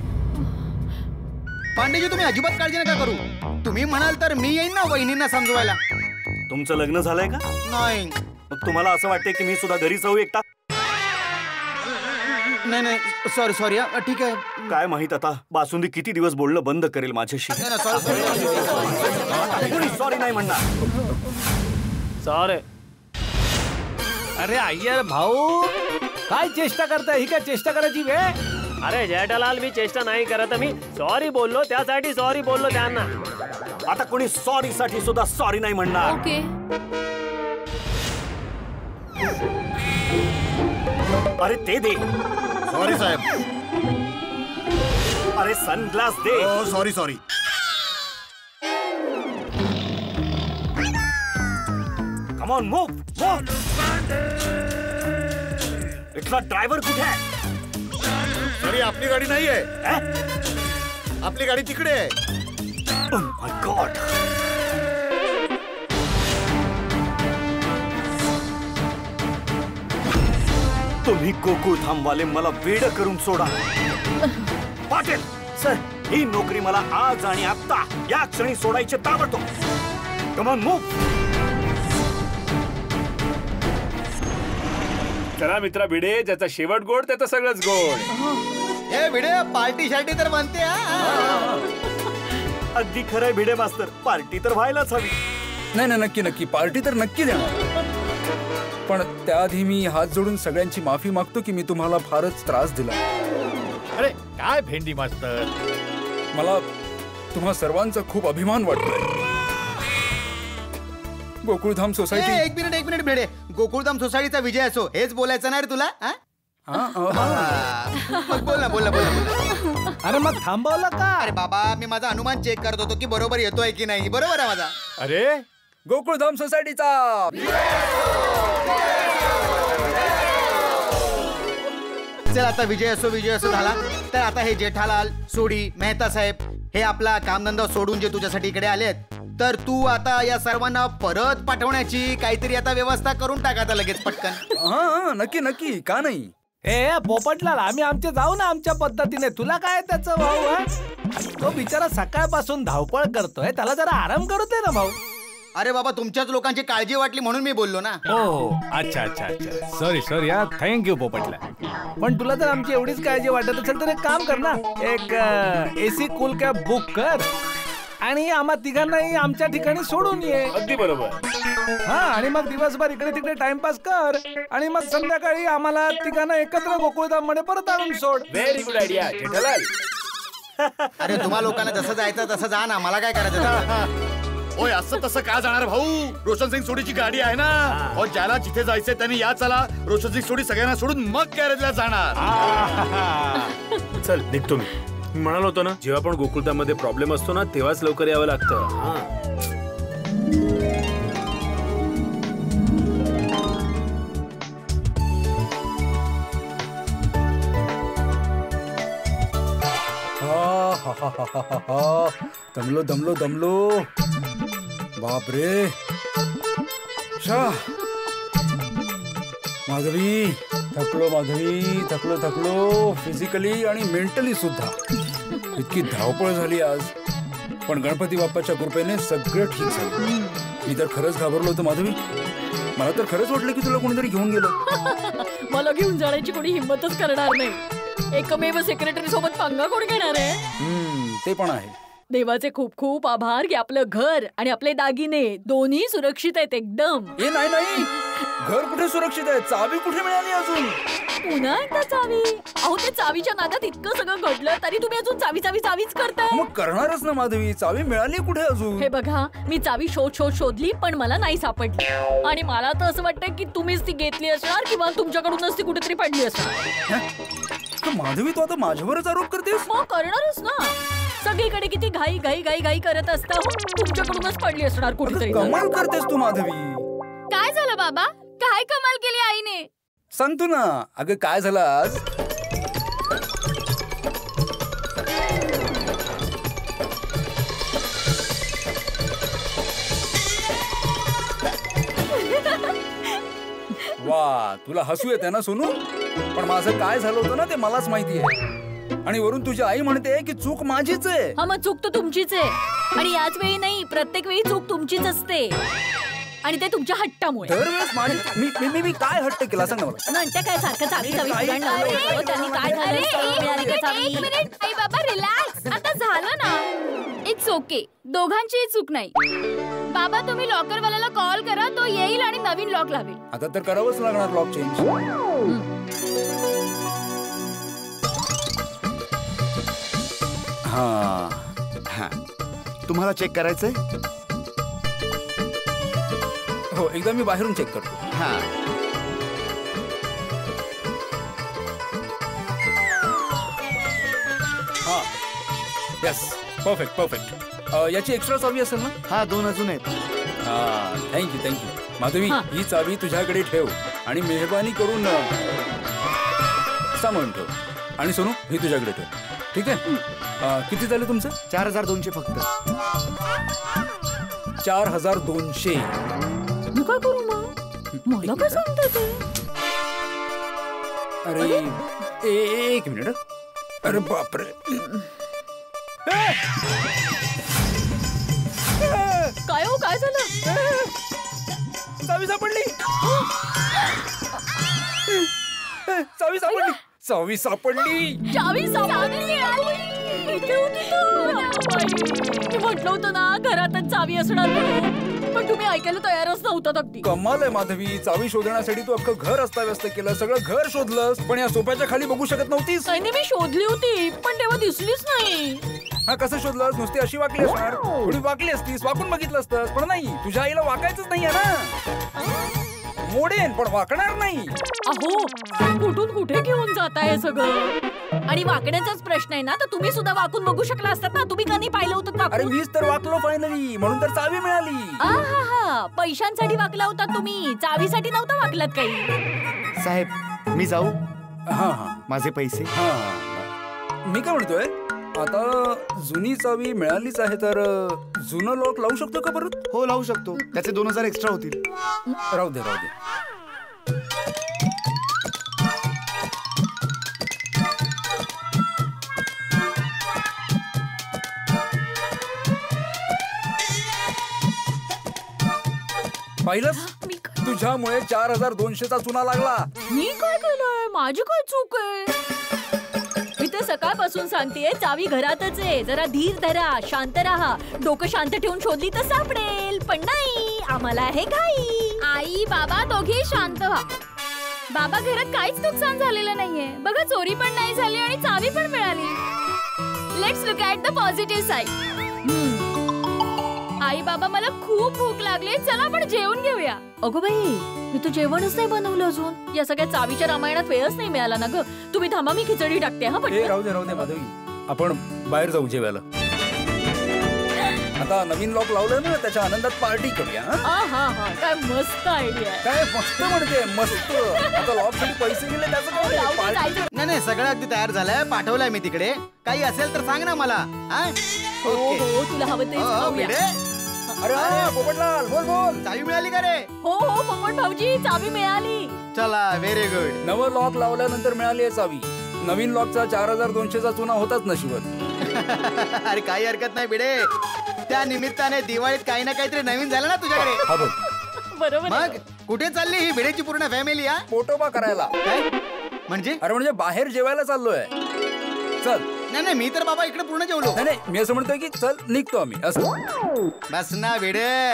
पांडेजी तुम्ही अजिबात काळजी नका करू. तुम्ही म्हणाल तर मी येईन ना वहिनींना समजवायला. तुमचं लग्न झालंय का? नाही. मग तुम्हाला असं वाटतंय की मी सुद्धा घरी जाऊ एकटा? नाही नाही सॉरी ठीक आहे. काय माहित आता बासुंदी किती दिवस बोलणं बंद करेल माझ्याशी. सॉरी नाही म्हणणार. सॉरी. अरे अय्यर भाऊ काय चेष्टा करताय? ही काय चेष्टा करायची वेळ? अरे जेठालाल, मी चेष्टा नाही करत, मी सॉरी बोललो त्यासाठी सॉरी बोललो त्यांना. आता कोणी सॉरी साठी सुद्धा सॉरी नाही म्हणणार. ओके. अरे ते दे. सॉरी साहेब. अरे sunglass they. Sorry. Come on move. इथला ड्रायव्हर कुठे आहे? सॉरी आपली गाडी नाहीये. आपली गाडी तिकडे आहे. Oh my God. तुम्ही गोकुळधामवाले मला वेड करून सोडा. पाटील सर, ही नोकरी मला आज आणि आता या क्षणी सोडायचे ताबडतोब. Come on move. चला मित्रा भिडे, ज्याचा शेवट गोड त्याचं सगळंच गोड. हे भिडे पार्टी शार्टी तर बनते. अगदी खरंय भिडे मास्तर, पार्टी तर व्हायलाच हवी. नाही नक्की पार्टी तर नक्की देणार. पण त्याआधी मी हात जोडून सगळ्यांची माफी मागतो की मी तुम्हाला फारच त्रास दिला. अरे काय भेंडी मास्तर, मला तुम्हा सर्वांचा खूप अभिमान वाटतोय. गोकुळधाम सोसायटी. एक मिनिट भिडे, गोकुळधाम सोसायटीचा विजय असो हेच बोलायचं ना रे तुला? बोल ना. अरे मग थांबवलं का? अरे बाबा मी माझा अनुमान चेक करत होतो की बरोबर येतोय की नाही. बरोबर आहे माझा. अरे गोकुळधाम सोसायटीचा चल आता विजय असो झाला तर आता हे जेठालाल, सोडी, मेहता साहेब हे आपला कामधंदा सोडून जे तुझ्यासाठी इकडे आलेत, तर तू आता या सर्वांना परत पाठवण्याची काहीतरी आता व्यवस्था करून टाक आता लगेच पटकन. नक्की का नाही. ए पोपटलाल, आम्ही आमचे जाऊ ना आमच्या पद्धतीने. तुला काय त्याचं भाऊ? तो बिचारा सकाळपासून धावपळ करतोय, त्याला जरा आराम करू दे ना भाऊ. अरे बाबा तुमच्याच लोकांची काळजी वाटली म्हणून मी बोललो ना. हो अच्छा सॉरी या थँक्यू पोपटलाल. पण तुला जर आमची एवढीच काळजी वाटत असेल तर एक काम कर ना, एक AC कूल कॅब बुक कर आणि आम्हा तिघांनाही आमच्या ठिकाणी सोडून ये. अगदी बरोबर. हा आणि मग दिवसभर इकडे तिकडे टाइमपास कर आणि मग संध्याकाळी आम्हाला तिघांना एकत्र गोकुळधाम मध्ये परत आणून सोड. Very good idea Jethalal. अरे तुम्हा लोकांना जसं जायचं तसं जा ना, मला काय करायचं. ओय असं तसं का जाणार भाऊ? रोशन सिंग सोडीची गाडी आहे ना. और ज्याला जिथे जायचंय त्याने या चला. रोशन सिंग सोडी सगळ्यांना सोडून मग गॅरेजला जाणार. चल निघतो मी. म्हणालो होतो ना, जेव्हा पण गोकुळधाम मध्ये प्रॉब्लेम असतो ना तेव्हाच लवकर यावं लागतं. दमलो बापरे. माधवी थकलो फिजिकली आणि मेंटली सुद्धा. इतकी धावपळ झाली आज, पण गणपती बाप्पाच्या कृपेने सगळं ठीक झालं. मी तर खरंच घाबरलो होतो माधवी. मला तर खरंच वाटलं की तुला कोणीतरी घेऊन गेलं. मला घेऊन जाण्याची कोणी हिंमतच करणार नाही. एकमेव सेक्रेटरी सोबत पंगा कोण घेणार आहे? ते पण आहे. देवाचे खूप खूप आभार की आपलं घर आणि आपले दागिने दोन्ही सुरक्षित आहेत एकदम. ए नाही नाही, घर कुठे सुरक्षित आहे? चावी कुठे मिळाली अजून? पुन्हा एकदा चावी? अहो ते चावीच्या नादात इतकं सगळं घडलं तरी तुम्ही अजून चावी चावी चावीच करताय. मग करणारच ना माधवी. चावी मिळाली कुठे अजून? हे बघा, मी चावी शोधली पण मला नाही सापडली. आणि मला तर असं वाटतं की तुम्हीच ती घेतली असणार किंवा तुमच्याकडूनच ती कुठेतरी पडली असणार. माधवी, तू आता माझ्यावरच आरोप करतेस? मग करणारच ना. सगळीकडे किती घाई घाई घाई घाई करत असता, तुमच्याकडूनच पडली असणार कुठेतरी. कमाल करतेस तू माधवी. काय झालं बाबा? काय कमाल केली आईने? सांगतो ना. अगं काय झालं आज, वा तुला हसू येते ना सोनू. पण माझं काय झालं होतं ना ते मलाच माहिती आहे. आणि वरून तुझी आई म्हणते की चूक माझीच आहे. हा मग चूक तर तुमचीच आहे. आणि याच वेळी नाही, प्रत्येक वेळी चूक तुमचीच असते. आणि ते तुमच्या हट्टामुळे. दरवेळेस माझी मी काय हट्ट केला सांग ना मला. म्हणते काय सारखं चावी चावी पुराण लावलं होतं. त्यांनी काय झालं? एक मिनिट आई बाबा, रिलॅक्स. आता झालं ना. It's okay. दोघांचीही चूक नाही. बाबा तुम्ही लॉकर वाल्याला कॉल करा, तो येईल आणि नवीन लॉक लावेल. आता तर करावंच लागणार लॉक चेंज. हा तुम्हाला चेक करायचंय? हो, एकदा मी बाहेरून चेक करतो. हा हा यस, परफेक्ट परफेक्ट. याची एक्स्ट्रा चावी असेल ना? हा 2 अजून आहेत. हा थँक्यू. माधवी, ही चावी तुझ्याकडे ठेव आणि मेहरबानी करून सांभाळून ठेव. आणि सोनू, ही तुझ्याकडे ठेव. ठीक आहे? किती झाले तुमचं? 4200 फक्त. 4200. मी काय करू मग? मला काय सांगता ते? अरे एक मिनिट. अरे बापरे. काय हो, काय झालं? चावी सापडली. चावी सापडली. चावी सापडली. चावी सापडली. इथे होती तू. म्हटलं होतं ना घरातच चावी असणार म्हणून, पण तुम्ही ऐकायला तयारच नव्हतात अगदी. कमाल आहे माधवी. चावी शोधण्यासाठी तू अख्खं घर अस्ताव्यस्त केलं, सगळं घर शोधलंस, पण या सोफ्याच्या खाली बघू शकत नव्हतीस? नाही, मी शोधली होती पण तेव्हा दिसलीच नाही. हा कसं शोधलंस? नुसती अशी वाकली असणार. थोडी वाकली असतीस, वाकून बघितलं असतंस. पण नाही, तुझ्या आईला वाकायचंच नाहीये ना. मोडेन पण वाकणार नाही. अहो, कुठून कुठे घेऊन जाताय सगळं? आणि वाकण्याचाच प्रश्न आहे ना, तर तुम्ही सुद्धा वाकून बघू शकला असतात ना. तुम्ही कधी पाहिलं होतं का? अरे मीच तर वाकलो फायनली, म्हणून तर चावी मिळाली. आहा, पैशांसाठी वाकला होता तुम्ही, चावीसाठी नव्हता वाकलात काही. साहेब मी जाऊ? हा, माझे पैसे. हा, मी काय म्हणतोय, आता जुनी चावी मिळालीच आहे तर जुनं लॉक लावू शकतो का परत? हो लावू शकतो. त्याचे 2000 एक्स्ट्रा होतील. राहू दे. पाहिलंस, तुझ्यामुळे 4200चा चुना लागला. मी काय केलंय? माझी काय चूक आहे? मी तर सकाळपासून सांगतेय चावी घरातच आहे. जरा धीर धरा, शांत राहा. डोकं शांत ठेवून शोधली तर सापडेल. पण नाही, आम्हाला आहे घाई. आई बाबा दोघे शांत व्हा. बाबा घरात काहीच नुकसान झालेलं नाहीये. बघा, चोरी पण नाही झाली आणि चावी पण मिळाली. Let's look at the positive side. आई बाबा मला खूप भूक लागली, चला आपण जेवण घेऊया. अगो बाई, मी तर जेवणच नाही बनवलं अजून. या सगळ्या चावीच्या रामायणात वेळच नाही मिळाला ना ग. तुम्ही थांबा, मी खिचडी टाकते. हा पण राहू दे माधवी, आपण बाहेर जाऊ जेवायला. आता नवीन लॉक लावलं ना, त्याच्या आनंदात पार्टी करूया. काय मस्त आयडिया. काय मस्त म्हणते, मस्त. आता लॉक साठी पैसे गेले त्याचं काय? नाही, सगळं अगदी तयार झालंय. पाठवलंय मी तिकडे. काही असेल तर सांग ना मला. हो, तुला हवं ते. अरे पोपटलाल, बोल. चावी मिळाली का रे? हो पोपट भाऊजी, चावी मिळाली. चला, व्हेरी गुड. नवं लॉक लावल्यानंतर मिळाली आहे चावी. नवीन लॉकचा 4200चा चुना होताच नशिबात. अरे काही हरकत नाही भिडे, त्या निमित्ताने दिवाळीत काही ना काहीतरी नवीन झालं ना तुझ्याकडे. बरोबर. मग कुठे चालली ही भिडेची पूर्ण फॅमिली? हा, पोटोबा करायला. काय म्हणजे? अरे म्हणजे बाहेर जेवायला चाललोय. चल. नाही मी तर बाबा इकडे पूर्ण जेवलो. नाही मी असं म्हणतोय की चल निघतो आम्ही असं. बस ना भिडे.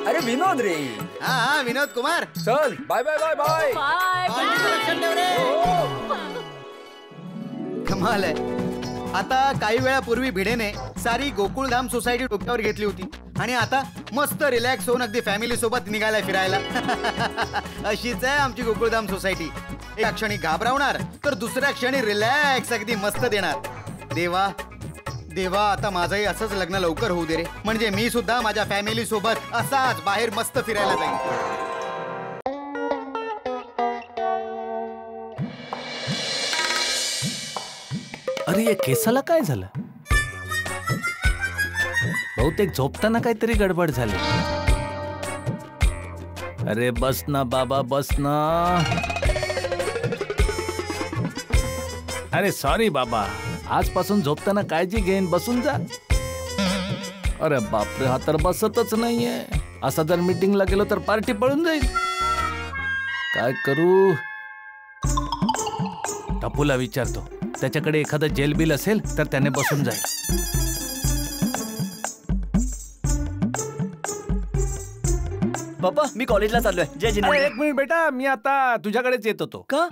अरे विनोद रे. हा विनोद कुमार. चल बाय बाय बाय बाय. लक्षात ठेव रे. कमाल आहे. आता काही वेळापूर्वी भिडेने सारी गोकुळधाम सोसायटी डोक्यावर घेतली होती आणि आता मस्त रिलॅक्स होऊन अगदी फॅमिली सोबत निघायला फिरायला. अशीच आहे आमची गोकुळधाम सोसायटी. एका क्षणी घाबरवणार तर दुसऱ्या क्षणी रिलॅक्स अगदी मस्त देणार. देवा देवा, आता माझंही असंच लग्न लवकर होऊ दे रे, म्हणजे मी सुद्धा माझ्या फॅमिली सोबत असाच बाहेर मस्त फिरायला जाईन. अरे या केसाला काय झालं? बहुतेक झोपताना काहीतरी गडबड झाली. अरे बस ना बाबा बस ना. अरे सॉरी बाबा, आजपासून झोपताना काळजी घेईन, बसून जा. अरे बापरे, हा तर बसतच नाहीये. असा जर मीटिंगला गेलो तर पार्टी पळून जाईल. काय करू? टपूला विचारतो, त्याच्याकडे एखादं जेल बिल असेल तर त्याने बसून जाईल. बाबा मी कॉलेजला चाललोय. जय जिनेंद्र. एक मिनिट बेटा, मी आता तुझ्याकडेच येत होतो. का?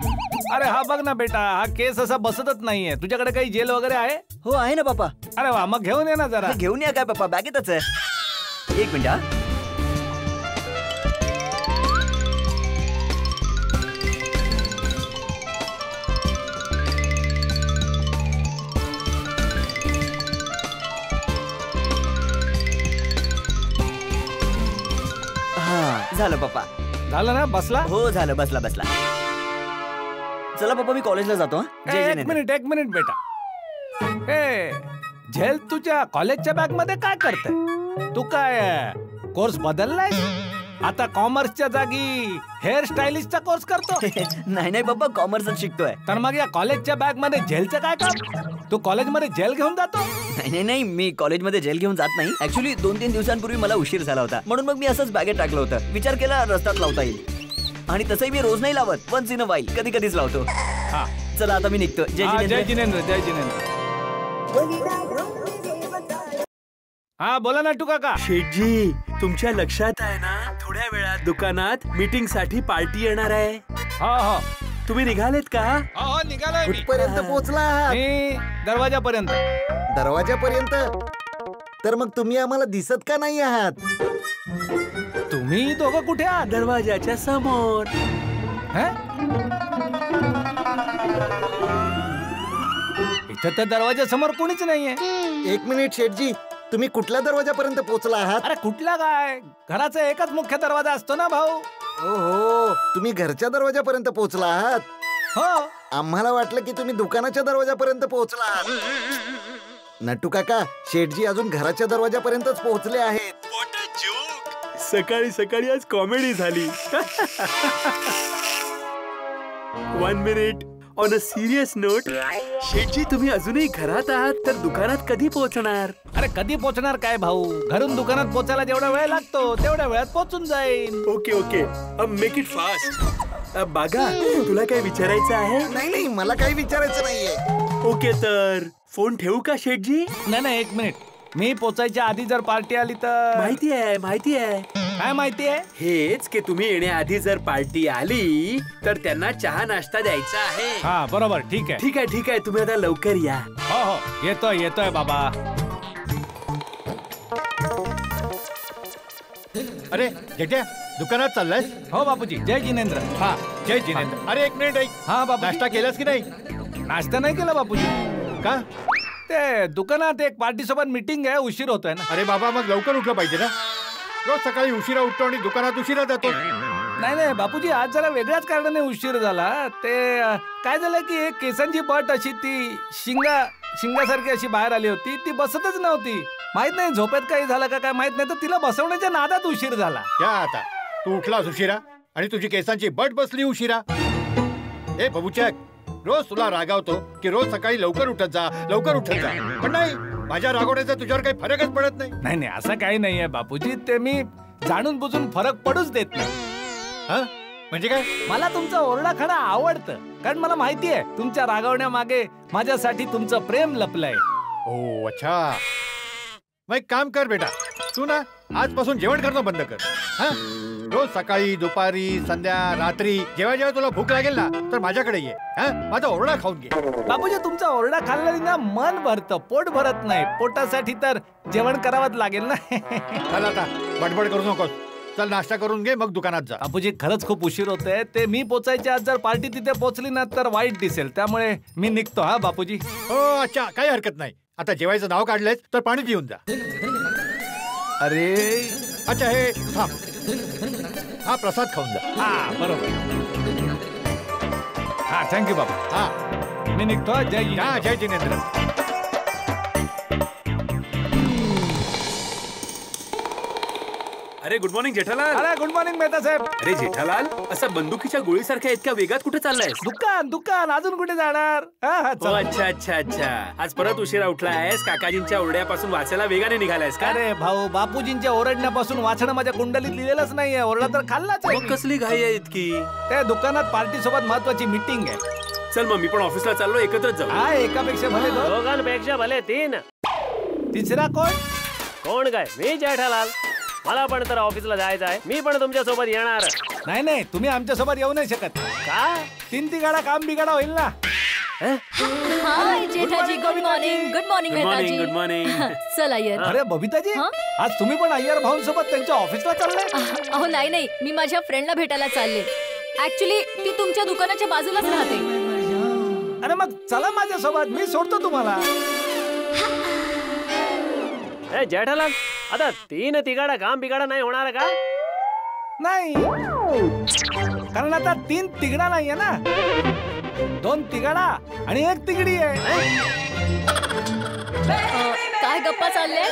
अरे हा बघ ना बेटा, हा केस असा बसतच नाहीये. तुझ्याकडे काही जेल वगैरे आहे? हो आहे ना बापा. अरे वा, मग घेऊन ये ना जरा. घेऊन या काय बापा, बॅगेतच आहे. एक मिनिट. हा झालं पप्पा. झालं ना? बसला? हो झालं, बसला बसला. चला पप्पा मी कॉलेजला जातो. एक मिनिट बेटा. ए झेल, तुझ्या कॉलेजच्या बॅग मध्ये काय करते तू? काय कोर्स बदललाय? आता कॉमर्सच्या जागी हेअर स्टायलिस्टचा कोर्स करतो? नाही पप्पा, कॉमर्सच शिकतोय. तर मग या कॉलेजच्या बॅग मध्ये जेलचं काय काम? तू कॉलेजमध्ये जेल घेऊन जातो? नाही मी कॉलेजमध्ये जेल घेऊन जात नाही. ऍक्च्युली 2-3 दिवसांपूर्वी मला उशीर झाला होता, म्हणून मग मी असंच बॅगेत टाकलं होतं. विचार केला रस्त्यात लावता येईल. आणि तसंही मी रोज नाही लावत, वन्स इन अ व्हाईल कधी कधीच लावतो. चला आता मी निघतो. जय जिनेंद्र. जय जिनेंद्र. हा बोला ना टू काका. शेठजी, तुमच्या लक्षात आहे ना, थोड्या वेळात दुकानात मीटिंग साठी पार्टी येणार आहे. हो तुम्ही निघालेत का? हो निघालोय. कुठपर्यंत पोहोचला? दरवाजापर्यंत. दरवाजापर्यंत? तर मग तुम्ही आम्हाला दिसत का नाही आहात? तुम्ही दोघं कुठे आहात? दरवाजाच्या समोर. इथं त्या दरवाजा समोर कोणीच नाहीये. एक मिनिट शेठजी, तुम्ही कुठल्या दरवाजापर्यंत पोहोचला आहात? अरे कुठला काय, घराचा एकच मुख्य दरवाजा असतो ना भाऊ. हो, तुम्ही घरच्या दरवाजापर्यंत पोहोचला आहात? हो. आम्हाला वाटलं की तुम्ही दुकानाच्या दरवाजापर्यंत पोहोचला आहात. नट्टू काका, शेठजी अजून घराच्या दरवाजापर्यंतच पोहोचले आहेत. सकाळी सकाळी आज कॉमेडी झाली. 1 minute. On a serious note, शेठजी तुम्ही अजूनही घरात आहात तर दुकानात कधी पोहोचणार? अरे कधी पोहोचणार काय भाऊ, घरून दुकानात पोहोचायला जेवढा वेळ लागतो तेवढ्या वेळात पोहोचून जाईल. Okay make it fast. बागा, तुला काय विचारायचं आहे? नाही मला काही विचारायचं नाहीये. ओके, तर फोन ठेवू का शेठजी? नाही 1 मिनिट. मी पोचायच्या आधी जर पार्टी आली तर? माहिती आहे. काय माहिती आहे? हेच की तुम्ही येण्याआधी जर पार्टी आली तर त्यांना चहा नाश्ता द्यायचा आहे. हा बरोबर. ठीक आहे. तुम्ही आता लवकर या. हो येतोय बाबा. अरे जेठ्या, दुकानात चाललाय? हो बापूजी. जय जिनेंद्र. हा जय जिनेंद्र. अरे एक मिनिट ऐक. हा बाबा. नाश्ता केलास की नाही? नाश्ता नाही केला बापूजी. का? ते दुकानात एक पार्टी सोबत मीटिंग आहे, उशीर होतोय ना. अरे बाबा, मग लवकर उठलं पाहिजे ना. रोज सकाळी उशिरा उठतो आणि दुकानात उशिरा जातो. नाही बापूजी, आज जरा वेगळ्याच कारणाने उशीर झाला. ते काय झालं की एक केसांची बट अशी ती शिंगासारखी अशी बाहेर आली होती, ती बसतच नव्हती. माहित नाही झोपेत काही झालं का काय माहित नाही, तर तिला बसवण्याच्या नादात उशीर झाला. क्या आता तू उठलास उशिरा आणि तुझी केसांची बट बसली उशिरा. ए बबूचक, रोज तुला रागावतो की रोज सकाळी लवकर उठत जा, लवकर उठत जा. पण नाही, माझ्या रागवण्याचा तुझ्यावर काही फरकच पडत नाही. नाही नाही, असं काही नाहीये बापूजी. ते मी जाणून बुजून फरक पडूच देत नाही. हा म्हणजे काय? मला तुमचा ओरडा खाणं आवडतं, कारण मला माहिती आहे तुमच्या रागवण्यामागे माझ्यासाठी तुमचं प्रेम लपलंय. ओ अच्छा. मग एक काम कर बेटा, तू ना आजपासून जेवण करणं बंद कर. हा, रोज सकाळी, दुपारी, संध्या, रात्री जेव्हा जेव्हा तुला भूक लागेल ना तर माझ्याकडे ये. हा, माझा ओरडा खाऊन घे. बापूजी, तुमचा ओरडा खाल्ल्याने ना मन भरतं, पोट भरत नाही. पोटासाठी तर जेवण करावंच लागेल ना. चल आता बडबड करू नकोस. चल नाश्ता करून घे, मग दुकानात जा. बापूजी, खरंच खूप उशीर होतोय. ते मी पोचायच्या आज जर पार्टी तिथे पोहोचली ना तर वाईट दिसेल, त्यामुळे मी निघतो. हा बापूजी. हो अच्छा, काही हरकत नाही. आता जेवायचं नाव काढलंयस तर पाणी पिऊन जा. अरे अच्छा, हे थांब. हा प्रसाद खाऊन जा. हा बरोबर. हा थँक्यू बाबा. हा मी निघतो. जय जिनेंद्र. अरे गुड मॉर्निंग जेठालाल. अरे गुड मॉर्निंग मेहता साहेब. अरे जेठालाल, असा बंदुकीच्या गोळीसारख्या इतक्या वेगात कुठे चाललायस? दुकान अजून कुठे जाणार? अच्छा. आज परत उशिरा उठलायस. काकाजींच्या ओरड्यापासून वाचायला वेगाने निघालायस का? अरे भाऊ, बापूजींच्या ओरडण्यापासून वाचणं माझ्या कुंडलीत लिहिलेलंच नाहीये. ओरडा तर खाल्लाच आहे. मग कसली घाई आहे इतकी? त्या दुकानात पार्टी सोबत महत्वाची मीटिंग आहे. चल मग मी पण ऑफिसला चाललो, एकत्रच जाऊ. हा, एकापेक्षा भले दोन. दोघांपेक्षा भले तीन. तिसरा कोण काय? मी जेठालाल. मला पण तर ऑफिसला जायचं आहे. मी पण तुमच्या सोबत येणार. नाही, तुम्ही आमच्या सोबत येऊ नाही शकत. का? 3 तिगाडा काम बिगाडा होईल ना. Hi Jethaji, good morning. Good morning Mehtaji. Good morning. चल अय्यर. अरे बबिताजी, आज तुम्ही पण अय्यर भाऊंसोबत त्यांच्या ऑफिसला चाललाय? अहो नाही, मी माझ्या फ्रेंडला भेटायला चालले. ऍक्च्युली ती तुमच्या दुकानाच्या बाजूलाच राहते. अरे मग चला माझ्यासोबत, मी सोडतो तुम्हाला. जेठालाल, आता 3 तिगाडा काम बिगाडा नाही होणार का? नाही, कारण आता 3 तिगडा नाहीये ना. 2 तिगाडा आणि 1 तिगडी आहे. काय गप्पा चालल्या?